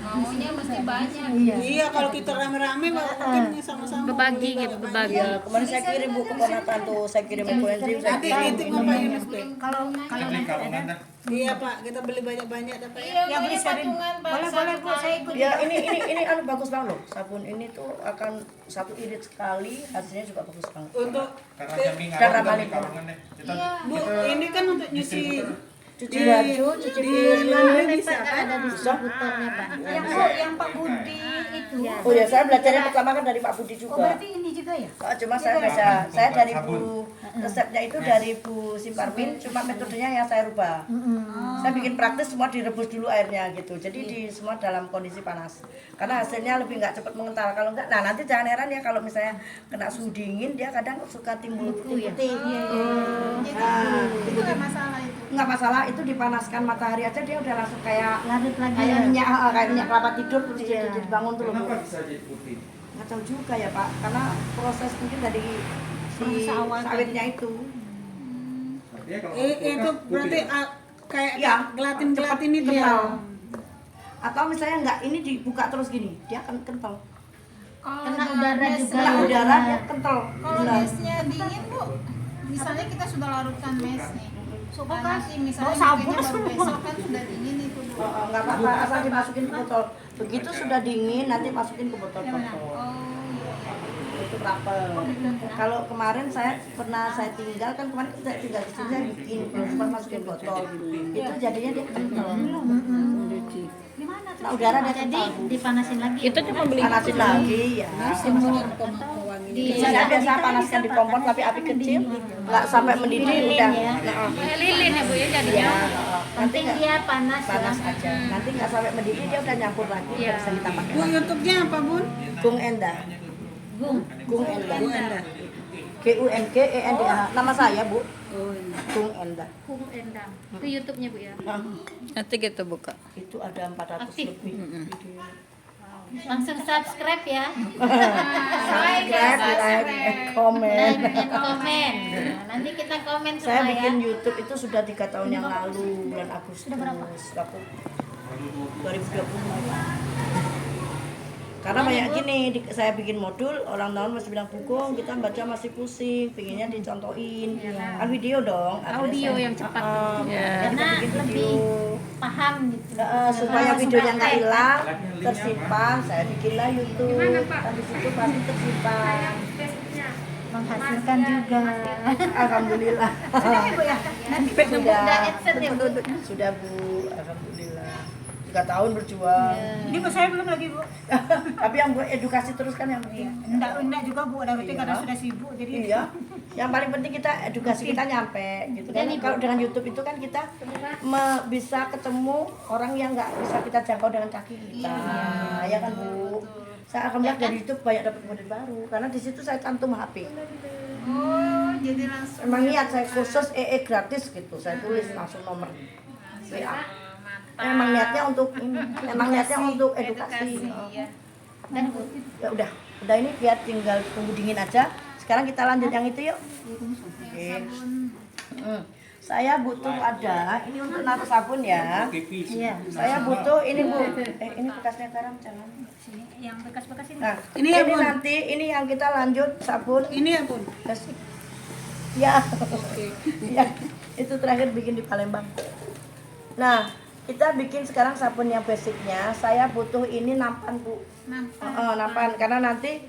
Maunya mesti banyak. Iya, kalau kita rame-rame mungkin sama-sama. berbagi gitu, berbagi. Ya, kemarin saya kirim Bu ke ponakan tuh, saya kirim influencer, saya Nanti kirim. itu Bapak Yunus deh. Kalau Kita beli kalungan dah. Iya Pak, kita beli banyak-banyak dapat. Iya, beli patungan boleh Bu, saya ikut. Ya ini anu bagus banget loh. Sabun ini tuh akan satu irit sekali, hasilnya juga bagus banget. Untuk Karena Jambi nggak Dan ada ramah beli lingkungan. kalungan deh. Kita Bu, ini kan untuk nyuci Cuci baju, cuci piring. laundry bisa kan? Ada distributornya Pak. yang Pak Budi itu. Oh ya, saya belajarnya pertama kan dari Pak Budi juga. Ini juga ya? Oh, cuma saya bisa, saya dari Bu, resepnya itu dari Bu Simparmin, cuma metodenya yang saya rubah. Saya bikin praktis semua direbus dulu airnya gitu, jadi di semua dalam kondisi panas. Karena hasilnya lebih nggak cepat mengental. Kalau nggak, nah nanti jangan heran ya kalau misalnya kena suhu dingin, dia kadang suka timbul putih-putih. Itu nggak masalah itu. Nggak masalah, itu dipanaskan matahari aja dia udah langsung kayak Larut lagi kayak ya. kayak minyak kelapa tidur terus jadi bangun tuh loh. Bu. Kenapa bisa jadi putih? Nggak tahu juga ya Pak, karena proses mungkin dari si sawitnya itu. Artinya kalau Itu kulkas, berarti putih. kayak Iya, gelatin-gelatin itu Iya. ya. Atau misalnya nggak ini dibuka terus gini, dia akan kental. Kena udara juga. Kena udara dia kental. Kalau Benar. mesnya dingin Bu, misalnya kita sudah larutkan mes nih. Coba Nah, kan. nanti misalnya sabun bikinnya baru besok kan sudah dingin itu Bu. Nggak apa-apa, asal dimasukin ke botol. Begitu sudah dingin, nanti masukin ke botol-botol. Itu rapel. Kalau kemarin saya pernah saya tinggal kan kemarin saya tinggal di sini saya bikin cuma masukin botol. Itu jadinya dia kental. Nah udara dia Jadi kental. dipanasin lagi. Itu cuma beli Panasin lagi ya. Saya biasa panaskan di kompor tapi api kecil, nggak sampai mendidih udah. ya. kayak lilin ya Bu ya jadinya. Ya, nanti Penting nggak dia panas panas ya. aja. Nanti nggak sampai mendidih dia udah nyampur lagi, udah bisa kita pakai. Bu, YouTube-nya apa, Bun? Gung Enda. Gung Enda. GUNGENDA. Nama saya Bu. Gung Enda. Gung Endang. Itu YouTube-nya Bu ya. Nanti kita buka. Itu ada 400 Aktif. lebih video. Langsung subscribe ya. Subscribe, like, komen. Like dan komen. Nah, nanti kita komen semua Saya ya. bikin YouTube itu sudah 3 tahun yang lalu, bulan Agustus. Waktu 2020. Karena banyak gini, saya bikin modul, orang-orang masih bilang Bugong, kita baca masih pusing, pengennya dicontohin. Kan video dong. akhirnya Audio saya- yang cepat. Karena lebih paham gitu. Supaya videonya nggak hilang, tersimpan, saya bikinlah YouTube. Dan di situ pasti tersimpan. Menghasilkan juga. Alhamdulillah. Sudah AdSense ya Bu. Sudah Bu, alhamdulillah. 3 tahun berjuang. Ini saya belum lagi Bu. Tapi yang buat edukasi terus kan yang penting. Enggak juga Bu, ada karena sudah sibuk jadi Iya. Yang paling penting kita edukasi kita nyampe gitu kan. Kalau dengan YouTube itu kan kita bisa ketemu orang yang nggak bisa kita jangkau dengan kaki kita. Ya kan Bu. Saya alhamdulillah dari YouTube banyak dapat model baru karena di situ saya cantum HP. Oh, jadi langsung. Emang niat saya kursus EE gratis gitu. Saya tulis langsung nomor WA. Emang niatnya untuk ini, emang niatnya untuk edukasi. dan Bu. Ya udah ini biar tinggal tunggu dingin aja. Sekarang kita lanjut yang itu yuk. Oke. Saya butuh ada, ini untuk naruh sabun ya. Tipis. Iya, saya butuh ini Bu. Ini bekasnya garam jangan. Sini, yang bekas-bekas ini. Nah, Ini ini, ya, Bun? nanti ini yang kita lanjut sabun. Ini ya Bun. Kasih. Ya. Oke. Ya, itu terakhir bikin di Palembang. Nah, kita bikin sekarang sabun yang basicnya. Saya butuh ini nampan Bu. Nampan karena nanti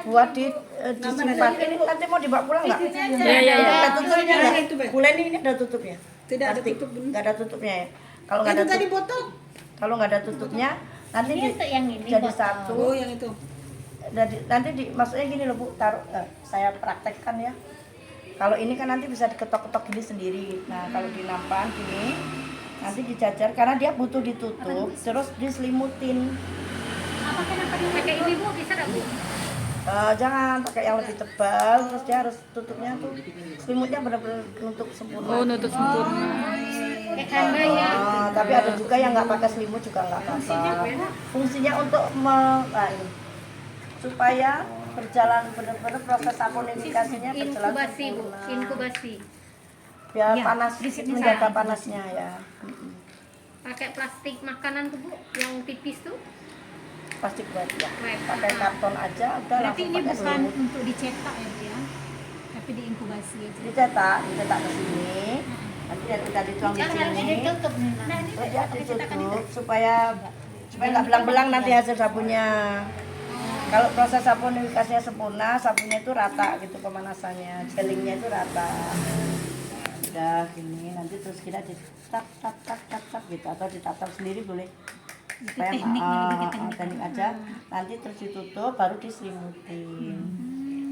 buat disimpan. Ini nanti mau dibawa pulang nggak? Iya. Ada tutupnya nggak? Itu, Be. Kulen ini ada tutupnya. Tidak ada Plastik. tutup, Bun. Nggak ada tutupnya ya. Kalau nggak Itu ada tadi botol. kalau nggak ada tutupnya nanti Ini untuk yang ini, jadi botol. satu. Oh, yang itu. Nanti maksudnya gini loh Bu, taruh saya praktekkan ya. Kalau ini kan nanti bisa diketok-ketok gini sendiri. Nah kalau di nampan gini nanti dijajar karena dia butuh ditutup terus diselimutin. Apakah nampak ini? Pakai ini Bu, bisa nggak Bu? Jangan pakai yang lebih tebal, terus dia harus tutupnya tuh selimutnya benar-benar nutup sempurna. Oh, nutup sempurna. Kayak Anda ya. Tapi ada juga yang nggak pakai selimut juga nggak apa-apa. Fungsinya untuk ini, supaya berjalan benar-benar proses saponifikasinya berjalan Inkubasi Bu, sempurna. inkubasi. Biar Ya, panas, prinsipnya menjaga sama. panasnya ya. Pakai plastik makanan tuh Bu, yang tipis tuh. Plastik buat ya. Web. Pakai karton aja udah Berarti langsung ini pakai bukan selimut. untuk dicetak ya Bu ya, tapi diinkubasi aja. Dicetak ke sini. Nanti kita dituang di Harusnya sini. ditutup nih. Nah, ini Terus dia ditutup supaya nggak belang-belang nanti hasil sabunnya. Kalau proses saponifikasinya sempurna, sabunnya itu rata gitu pemanasannya, gelingnya itu rata. Udah gini, nanti terus kita ditap gitu atau ditatap sendiri boleh. Supaya tekniknya, lebih ke teknik aja. Nanti terus ditutup baru diselimutin.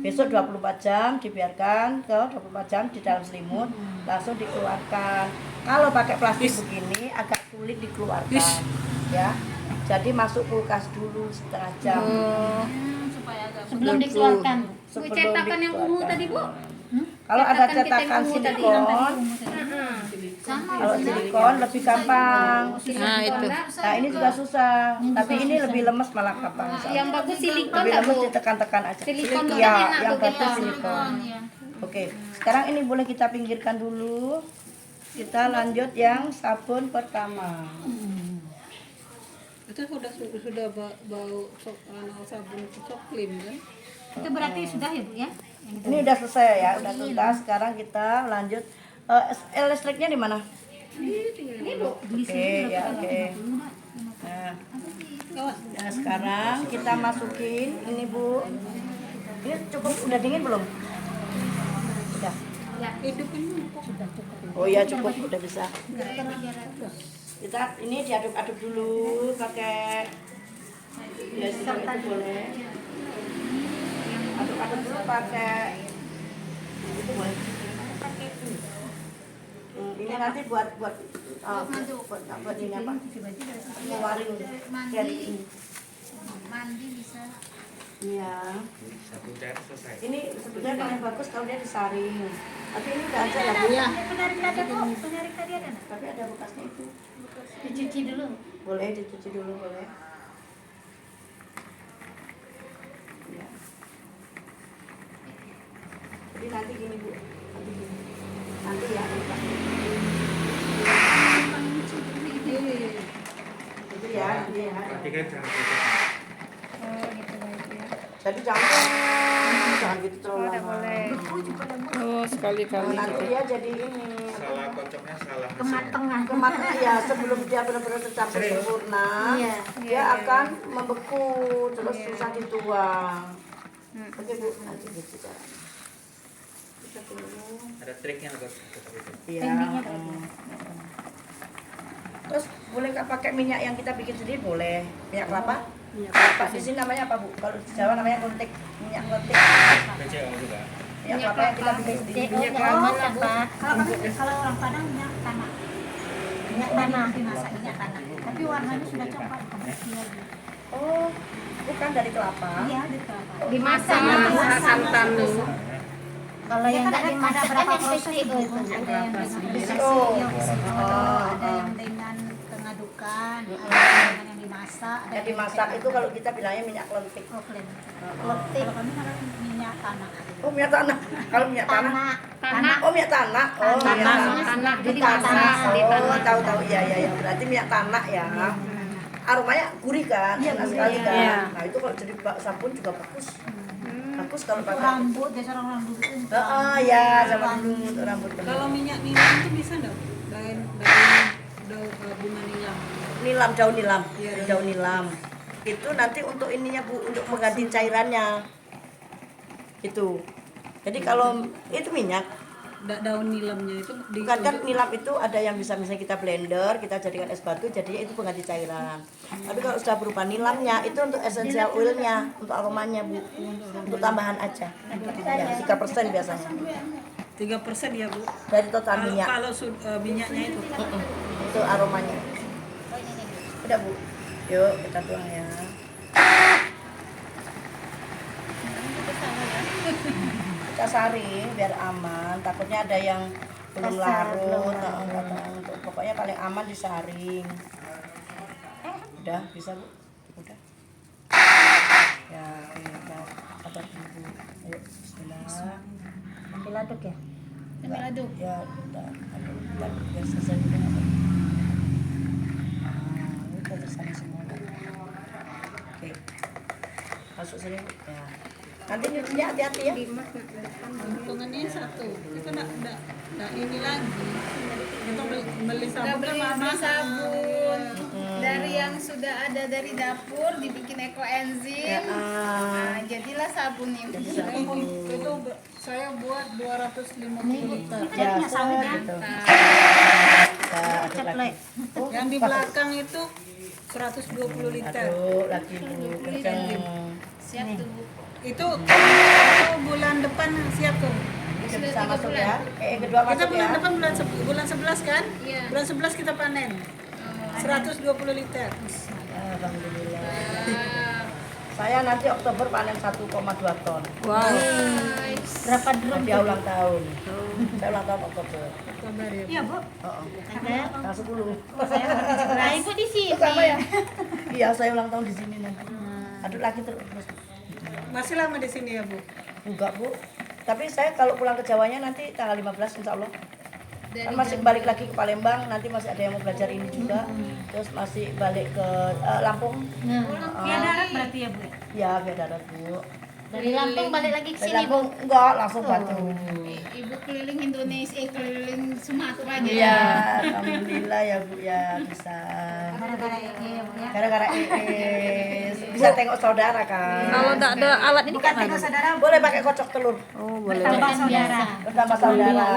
Besok 24 jam dibiarkan ke 24 jam di dalam selimut, langsung dikeluarkan. Kalau pakai plastik begini agak sulit dikeluarkan. Ya. Jadi masuk kulkas dulu setengah jam. supaya agak sebelum dikeluarkan. Bu, Sebelum cetakan yang ungu dikeluarkan. tadi Bu. Kalau ada Cetakan kita yang cetakan ungu tadi. silikon, Sama kalau silikon lebih gampang. Nah, itu. Nah ini juga susah, tapi ini lebih lemes malah gampang. Yang bagus silikon Lebih nggak lemes Bu? ditekan-tekan aja. Silikon tuh Ya, kan enak yang tuh bagus kita. silikon. Oke, sekarang ini boleh kita pinggirkan dulu. Kita lanjut yang sabun pertama. Itu sudah bau sabun coklim kan? Itu berarti sudah ya Bu ya? Ini udah selesai ya, udah tuntas. Sekarang kita lanjut. Listriknya di mana? Ini Bu, beli Oke, sini ya oke. Nah, sekarang kita masukin ini Bu. Ini cukup, udah dingin belum? Udah. Hidup ini Oh iya cukup, udah bisa. Kita ini diaduk-aduk dulu pakai ya seperti itu boleh. Aduk-aduk dulu pakai itu boleh. Ini nanti buat ini apa? Waring dari ini. mandi bisa. Iya. Satu cair selesai. Ini sebetulnya paling bagus kalau dia disaring. Tapi ini udah ada lah Bu. Penarik tadi Bu, penarik tadi ada nggak? Tapi ada bekasnya itu. Dicuci dulu. Boleh dicuci dulu boleh. Ya. Jadi nanti gini Bu. Nanti gini. Nanti ya. Itu ya, nanti ya. Perhatikan jangan kotor. Jadi jangan gitu terlalu lama. oh sekali-kali. Nanti dia jadi ini. Salah kocoknya salah. Kemat tengah. Kemarin ya sebelum dia benar-benar tercampur sempurna, dia akan membeku terus susah dituang. Oke Bu, nanti gitu caranya. Kita tunggu. Ada triknya loh kotor itu. Iya. Terus boleh nggak pakai minyak yang kita bikin sendiri boleh? Minyak kelapa? Minyak kelapa. Di sini namanya apa Bu? Kalau di Jawa namanya kontek. Minyak kontek. BCO juga. Minyak kelapa yang kita bikin sendiri. Minyak kelapa. Kalau orang Padang minyak tanah. Minyak tanah dimasak minyak tanah. Tapi warnanya sudah coklat komersial. Oh, bukan dari kelapa. Iya, di kelapa. Dimasak Dimasak santan dulu. Kalau yang nggak dimasak berapa proses itu? Ada yang dengan BCO. ada yang dengan pengadukan, ada yang dengan dimasak. Yang dimasak itu kalau kita bilangnya minyak lentik. Letik. Kalau kami namanya minyak tanah. Oh minyak tanah. Kalau minyak tanah. Tanah. Oh minyak tanah. Oh Tanah, iya. tanah. Di Jadi tanah. masak di Oh tanah. tahu iya. Berarti minyak tanah ya. Aromanya gurih kan, enak sekali kan. Iya. Nah itu kalau jadi sabun juga bagus. Bagus kalau pakai. Rambut, biasa orang rambut itu. Ya sama dulu untuk rambut. Kalau minyak nilam itu bisa enggak? Daun bunga nilam. Nilam, daun nilam. Iya, Daun nilam. Itu nanti untuk ininya Bu, untuk mengganti cairannya. Itu. Jadi kalau itu minyak, Daun nilamnya itu bukan kan nilam itu ada yang bisa misalnya kita blender, kita jadikan es batu, jadinya itu pengganti cairan. Tapi kalau sudah berupa nilamnya, itu untuk essential oilnya, untuk aromanya Bu, untuk tambahan aja. Ya, 3% biasanya 3% ya Bu. dari total minyak. Kalau minyaknya itu. Itu aromanya. Udah Bu, yuk kita tuang ya. Kita saring biar aman, takutnya ada yang belum larut. Untuk pokoknya paling aman disaring. Udah bisa Bu, udah. Ya, kita sabar dulu. Ayo, Bismillah. Ambil aduk ya. Ambil aduk. Ya, udah. Aduk, biar selesai dulu. Ini kita tersana semua. Oke, masuk sini Bu. Ya. Nanti nyucinya hati-hati ya. Untungannya satu. Kita enggak ini lagi. Kita beli Udah sabun beli kan mahal. sabun dari yang sudah ada dari dapur dibikin ekoenzim. Nah, jadilah sabun ini. Itu saya buat 250 liter. Ya, Punya sawitnya. gitu. Kita aduk lagi. Yang di belakang itu 120 liter. Aduk lagi Bu, kenceng. Siap tuh, Bu. Itu bulan depan siap tuh. Udah bisa masuk ya. Kedua Kita masuk bulan ya. depan bulan 11 kan? Iya. Bulan 11 kita panen. 120 liter. Alhamdulillah. Saya nanti Oktober panen 1,2 ton. Berapa drum? Dia ulang tahun. Saya ulang tahun Oktober. Oktober ya. Iya, Bu. Oh, Ada. nah 10. Nah, Ibu di sini. Sama ya? Iya, saya ulang tahun di sini nanti. Aduk lagi terus. Masih lama di sini ya, Bu? Enggak Bu. Tapi saya kalau pulang ke Jawanya nanti tanggal 15 insya Allah. Dari Kan masih balik lagi ke Palembang, nanti masih ada yang mau belajar ini juga. Terus masih balik ke Lampung. Via darat berarti ya, Bu. Ya, biar darat Bu. Dari Lampung balik lagi ke Dari sini, Bu. Lampung enggak, langsung Batu. Ibu keliling Indonesia, keliling Sumatera aja. Iya, alhamdulillah ya Bu ya bisa. Gara-gara ini ya, Bu ya. Gara-gara bisa tengok saudara kan. Kalau enggak ada alat ini Bukan tengok saudara, Boleh pakai kocok telur. bertambah saudara. Bertambah saudara.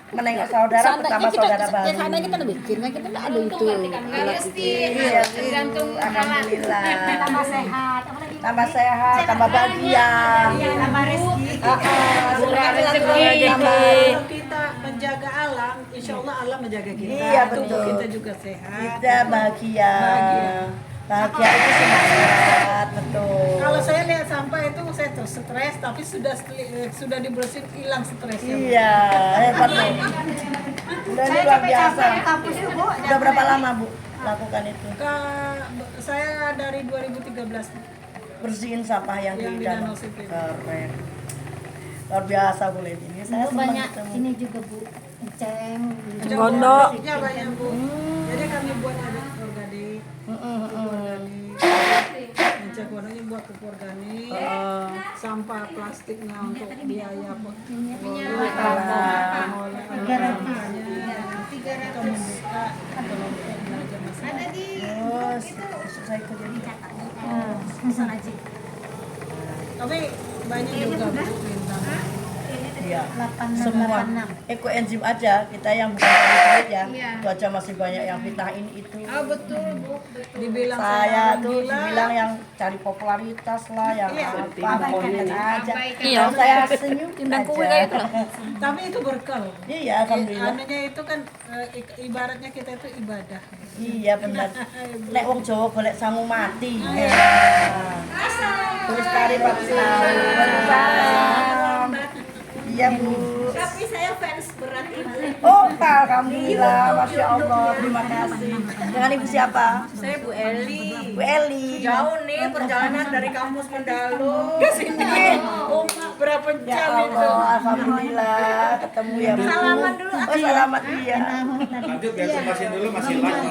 Menengok saudara bertambah saudara baru. sana kita udah bikin, kan kita enggak ada itu. Nggak mesti, Iya, tergantung alat. alhamdulillah. Tambah sehat. Apa lagi? Tambah sehat, tambah bahagia. Tambah rezeki. Kalau kita menjaga alam, insya Allah alam menjaga kita. Iya, Tubuh betul. kita juga sehat. Kita bahagia. Bahagia itu semangat, betul. Kalau saya lihat sampah itu saya terus stres, tapi sudah dibersihin hilang stresnya. Iya, hebat loh. Udah ini luar biasa. Kampus itu, Bu. Udah berapa lama Bu lakukan itu? Saya dari 2013. Bersihin sampah yang Yang di di danau. Danau Sipin. Keren. Luar biasa Bu Leti ini. Saya Bu, senang banyak ketemu. ini juga, Bu. Ceng. Gondok. Ya banyak Bu. Jadi kami buat ada organik. Ngecek warnanya buat pupuk organik. Sampah plastiknya untuk biaya kita membuka kelompok belajar masyarakat. Ada di Terus saya ikut jadi Pesan aja. Tapi banyak juga Bu bintang. iya. 8686. Semua ekoenzim aja kita yang bukan kulit ya. Iya. Itu aja masih banyak yang fitnah ini itu. Oh betul, Bu. Betul. Dibilang Saya orang tuh gila. dibilang yang cari popularitas lah, yang Iya. apa konten aja. Abaikan. Kalau saya senyum aja. Tapi itu berkah loh. Iya, alhamdulillah. Anunya itu kan ibaratnya kita itu ibadah. Iya benar. Nek wong Jawa golek sangu mati. Terus kari Pak Salam. Iya Bu. saya fans berat ini. Oh, alhamdulillah, masya Allah, terima kasih. Dengan ibu siapa? Saya Bu Eli. Bu Eli. Jauh nih perjalanan dari kampus Mendalu ke sini. Berapa Ya jam itu? Allah, alhamdulillah ketemu ya Bu. Salaman dulu. Oh, selamat iya. Lanjut biar sempasin dulu masih lagi.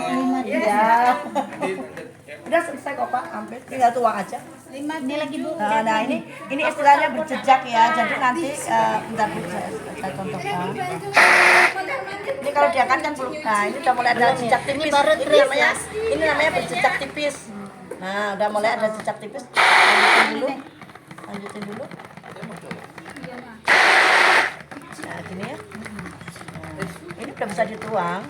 Iya. Nanti Udah selesai kok Pak, hampir tinggal tuang aja. Ini lagi Bu. Nah, ini istilahnya berjejak ya. Jadi nanti bentar Bu, saya contohkan. Ini kalau diangkat kan belum. Nah, ini udah mulai ada jejak tipis. Ini namanya berjejak tipis. Nah, udah mulai ada jejak tipis. Lanjutin dulu. Nah, gini ya. Nah, ini udah bisa dituang.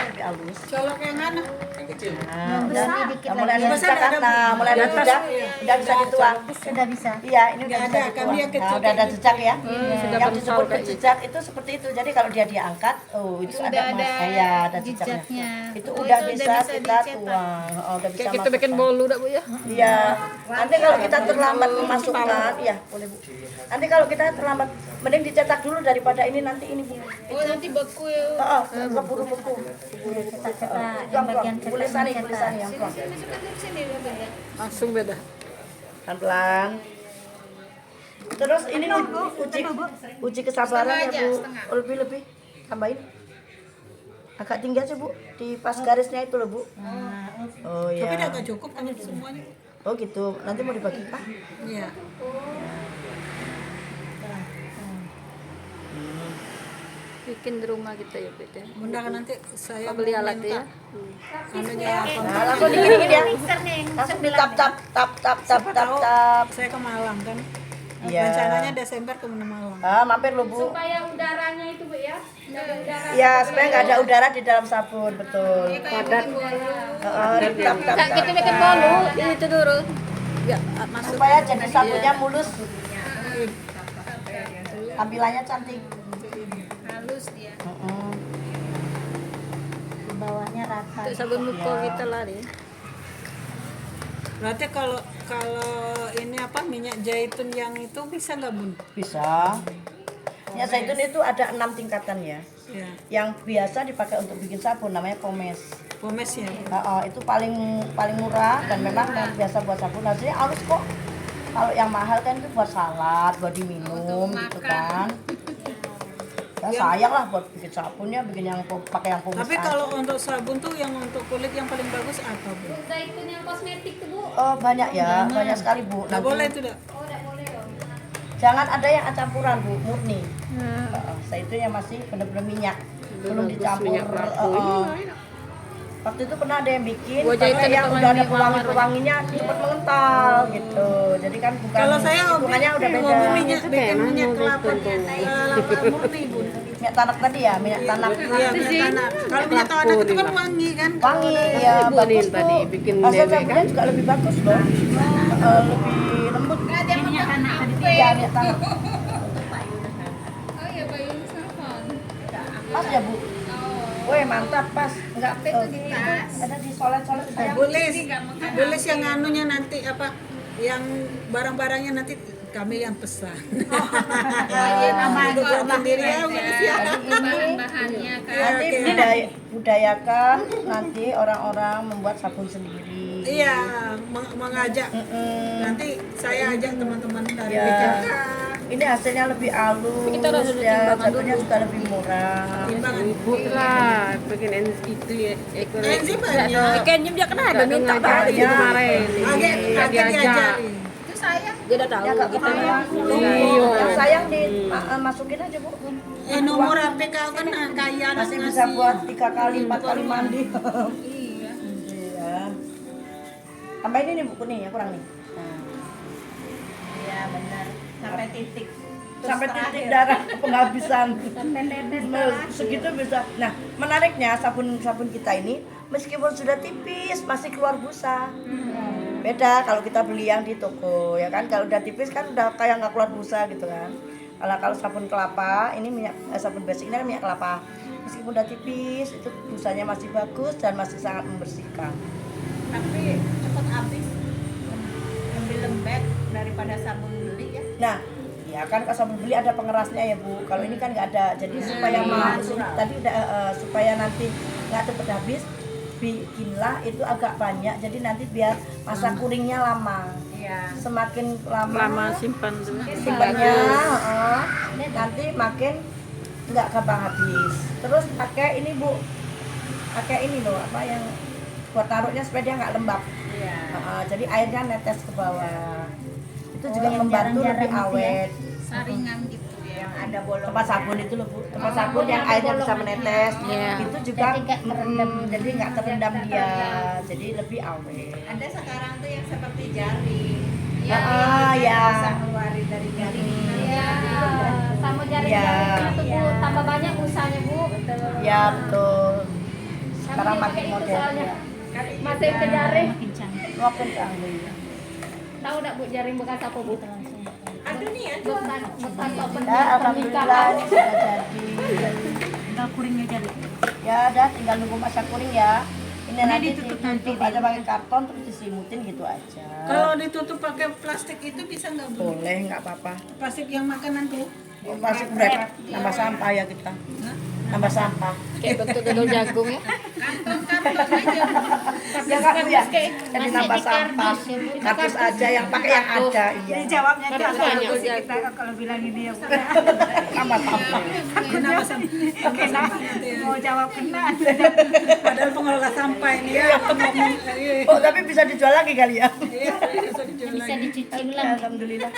Lebih halus. Colok yang mana? Nah, udah mulai ada jejak kan? Nah, mulai ada jejak, udah bisa dituang. Sudah bisa. Iya, ini udah Nggak bisa ada, dituang. kami yang kecil Nah, udah ada jejak ya. sudah Yang disebut kental berjejak itu seperti itu. Jadi kalau dia diangkat, oh itu Sudah ada ada mas kayak ada jejaknya. jejaknya. Itu Oh, udah itu bisa udah bisa kita dicetak. tuang. Oh, udah bisa Kayak kita bikin masukkan. bolu dah Bu ya. Iya. Nanti kalau kita terlambat memasukkan, iya boleh Bu. Nanti kalau kita terlambat, mending dicetak dulu daripada ini nanti ini Bu. Oh, nanti beku ya. Oh, keburu beku. Yang bagian Tulisan yang pelan. Sini dulu ya. Langsung beda. Pelan-pelan. Terus ini uji kesabaran ya Bu. Lebih tambahin. Agak tinggi aja Bu, di pas garisnya itu loh Bu. Oh iya. Tapi agak cukup kan itu semuanya. Oh gitu. Nanti mau dibagi Pak? Iya. Bikin di rumah kita ya Bu ya. Bunda kan nanti saya Beli alat ya. anunya apa? Nah, langsung digini ya. Langsung ditap tap tap tap tap tap tap. Saya ke Malang kan. Iya. Rencananya Desember ke Malang. Ah, mampir loh Bu. Supaya udaranya itu Bu ya. Ada udara. Ya, supaya nggak ada udara di dalam sabun, betul. Padat. Tap tap Kak, kita bikin bolu itu dulu. Ya, masuk. supaya jadi sabunnya mulus. Tampilannya cantik. Halus dia. Di bawahnya rata. Untuk sabun muka kita lah nih. Berarti kalau ini apa minyak zaitun yang itu bisa nggak Bun? Bisa. Minyak zaitun itu ada 6 tingkatan ya. Ya. Yang biasa dipakai untuk bikin sabun namanya pomes. Pomes ya. Itu paling murah dan memang yang biasa buat sabun hasilnya halus kok. Kalau yang mahal kan itu buat salad, buat diminum gitu kan. Ya sayang lah buat bikin sabunnya, bikin yang pakai yang pomes. Tapi kalau untuk sabun tuh yang untuk kulit yang paling bagus apa Bu? Zaitun yang kosmetik tuh Bu. Oh banyak ya, banyak sekali Bu. Nggak Nanti boleh itu dah. Oh, enggak boleh dong. jangan ada yang campuran Bu, murni. Zaitunnya masih benar-benar minyak, belum dicampur. Waktu itu pernah ada yang bikin, Buat jahitan pakai yang itu udah ada wangi-wangi. pewanginya cepat mengental gitu. Jadi kan bukan Kalau saya hitungannya udah beda. hobi minyak bikin minyak kelapa murni Bun. Minyak tanak tadi ya, minyak tanak. Iya, minyak tanah. Kalau minyak tanak itu kan wangi kan. Wangi ya, bagus tuh. Hasil sabunnya juga lebih bagus loh. Lebih lembut. Minyak tanah tadi. Iya, minyak tanak. Oh iya, Bayu Salfon. Pas ya Bu? Woi mantap pas. Enggak ada di solet-solet saya. Boleh yang anunya nanti apa yang barang-barangnya nanti kami yang pesan. Buat sendiri ya Bulis ya. Bahan-bahannya kan. Nanti budayakan nanti orang-orang membuat sabun sendiri. Iya, mengajak. Nanti saya ajak teman-teman dari Ya. BCK. Ini hasilnya lebih halus ya, sabunnya juga lebih murah. Timbangan. Lah, bikin itu ya, Enzim banyak. Ikan dia kan ada minta tadi Ya. kemarin. Agak diajari. Itu saya. dia udah tahu. Ya nggak Kita kebayang. Yang sayang dimasukin aja Bu. Nomor HP kau kan kaya Masih bisa buat 3 kali 4 kali mandi. Iya. Tambahin ini Bu nih, ya kurang nih. Iya, benar. Sampai titik. Sampai titik darah penghabisan. Segitu bisa. Nah, menariknya sabun kita ini meskipun sudah tipis masih keluar busa. Beda kalau kita beli yang di toko ya kan, kalau udah tipis kan udah kayak nggak keluar busa gitu kan. Kalau sabun kelapa ini sabun basic ini kan minyak kelapa. Meskipun udah tipis itu busanya masih bagus dan masih sangat membersihkan. Tapi cepat habis. Lebih lembek daripada sabun beli ya. Nah, Ya kan kalau sabun beli ada pengerasnya ya Bu. Kalau ini kan nggak ada. Jadi supaya tadi udah supaya nanti nggak cepet habis, bikinlah itu agak banyak. Jadi nanti biar masa kuringnya lama. Semakin lama simpan dulu. simpannya, nanti makin nggak gampang habis. Terus pakai ini Bu, pakai ini loh apa yang buat taruhnya supaya dia nggak lembab. Jadi airnya netes ke bawah. Itu juga membantu lebih awet. Saringan gitu ya. Yang ada bolong. Tempat sabun itu loh Bu, tempat sabun yang airnya bisa menetes. Itu juga jadi nggak terendam dia, jadi lebih awet. Ada sekarang tuh yang seperti jaring. Ya, Bisa ngeluarin dari jaring. Iya, sama jaring Iya. itu Bu, tambah banyak usahanya Bu. Ya betul. Kami Sekarang juga makin pakai itu modern soalnya. ya. Masih ke jaring. Makin canggih. Makin canggih. Tahu enggak Bu jaring bekas apa Bu? Aduh nih, Bekas open Ya, alhamdulillah ini sudah jadi. Tinggal kuringnya jadi. Ya udah tinggal nunggu masa kuring ya. Ini nanti ditutup ditutup aja pakai karton terus diselimutin gitu aja. Kalau ditutup pakai plastik itu bisa nggak Bu? Boleh nggak apa-apa. Plastik yang makanan tuh. Masih berat, nambah sampah ya kita. Nambah sampah. Kayak bentuk dodol jagung ya. Ya kan Bu ya. Jadi nambah sampah. Kardus aja yang pakai yang ada. Iya. Jawabnya itu Kardus agak banyak. bagus sih kita kalau bilang ini ya Bu. Nambah sampah. Kena mau jawab kena. Padahal pengelola sampah ini ya. Oh tapi bisa dijual lagi kali ya. Bisa dicuci ulang. Alhamdulillah.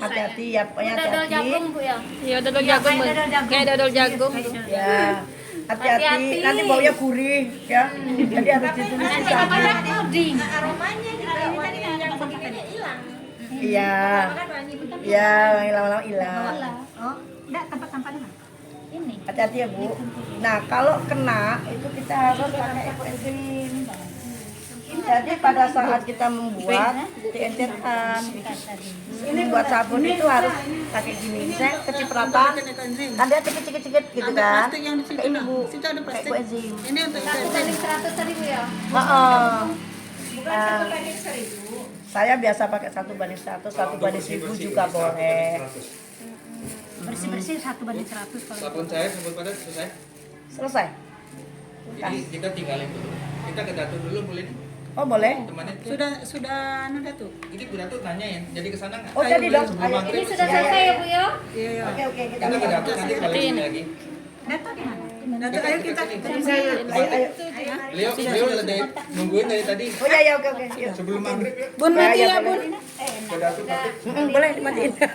Hati-hati ya, pokoknya Dodol hati-hati. jagung Bu ya. Iya, dodol jagung. kayak dodol jagung. Kayak dodol jagung. Ya, hati-hati. Hati-hati. Nanti baunya gurih ya. Jadi harus ditulis di sana. Puding. aromanya juga wangi yang begininya hilang. Iya. Iya, wangi lama-lama hilang. Oh, enggak tempat-tempatnya mana? Ini. Hati-hati ya Bu. Nah kalau kena itu kita harus pakai enzim. Jadi pada saat kita membuat diencerkan. Ini buat sabun itu harus pakai gini. Saya kecipratan. Kan dia cekit-cekit gitu kan. Plastik yang di situ. Pakai ini Bu. Situ ada Pakai plastik. enzim. Ini untuk 1/100.000 ya. Heeh. Bukan 1/1000. Saya biasa pakai 1/100, 1/1000 juga boleh. Bersih-bersih 1/100 kalau. Sabun cair, sabun padat selesai. Selesai. Jadi kita tinggalin dulu. Kita ke Datu dulu boleh nih. Oh boleh. Temannya. sudah anu tuh. Jadi Bu Datu nanyain. Jadi ke sana nggak? Oh, jadi boleh dong. sebelum Ayo. maghrib. Ini sudah selesai ya Bu ya. Iya. Oke kita Kita ke Datu nanti balik sini lagi. Data di mana? Nanti ayo kita ayo. Beliau udah dari nungguin dari tadi. Oh iya oke. Yuk. Sebelum maghrib ya. Bun mati Ya, ya boleh. Bun. Ke Datu tapi. Boleh dimatiin.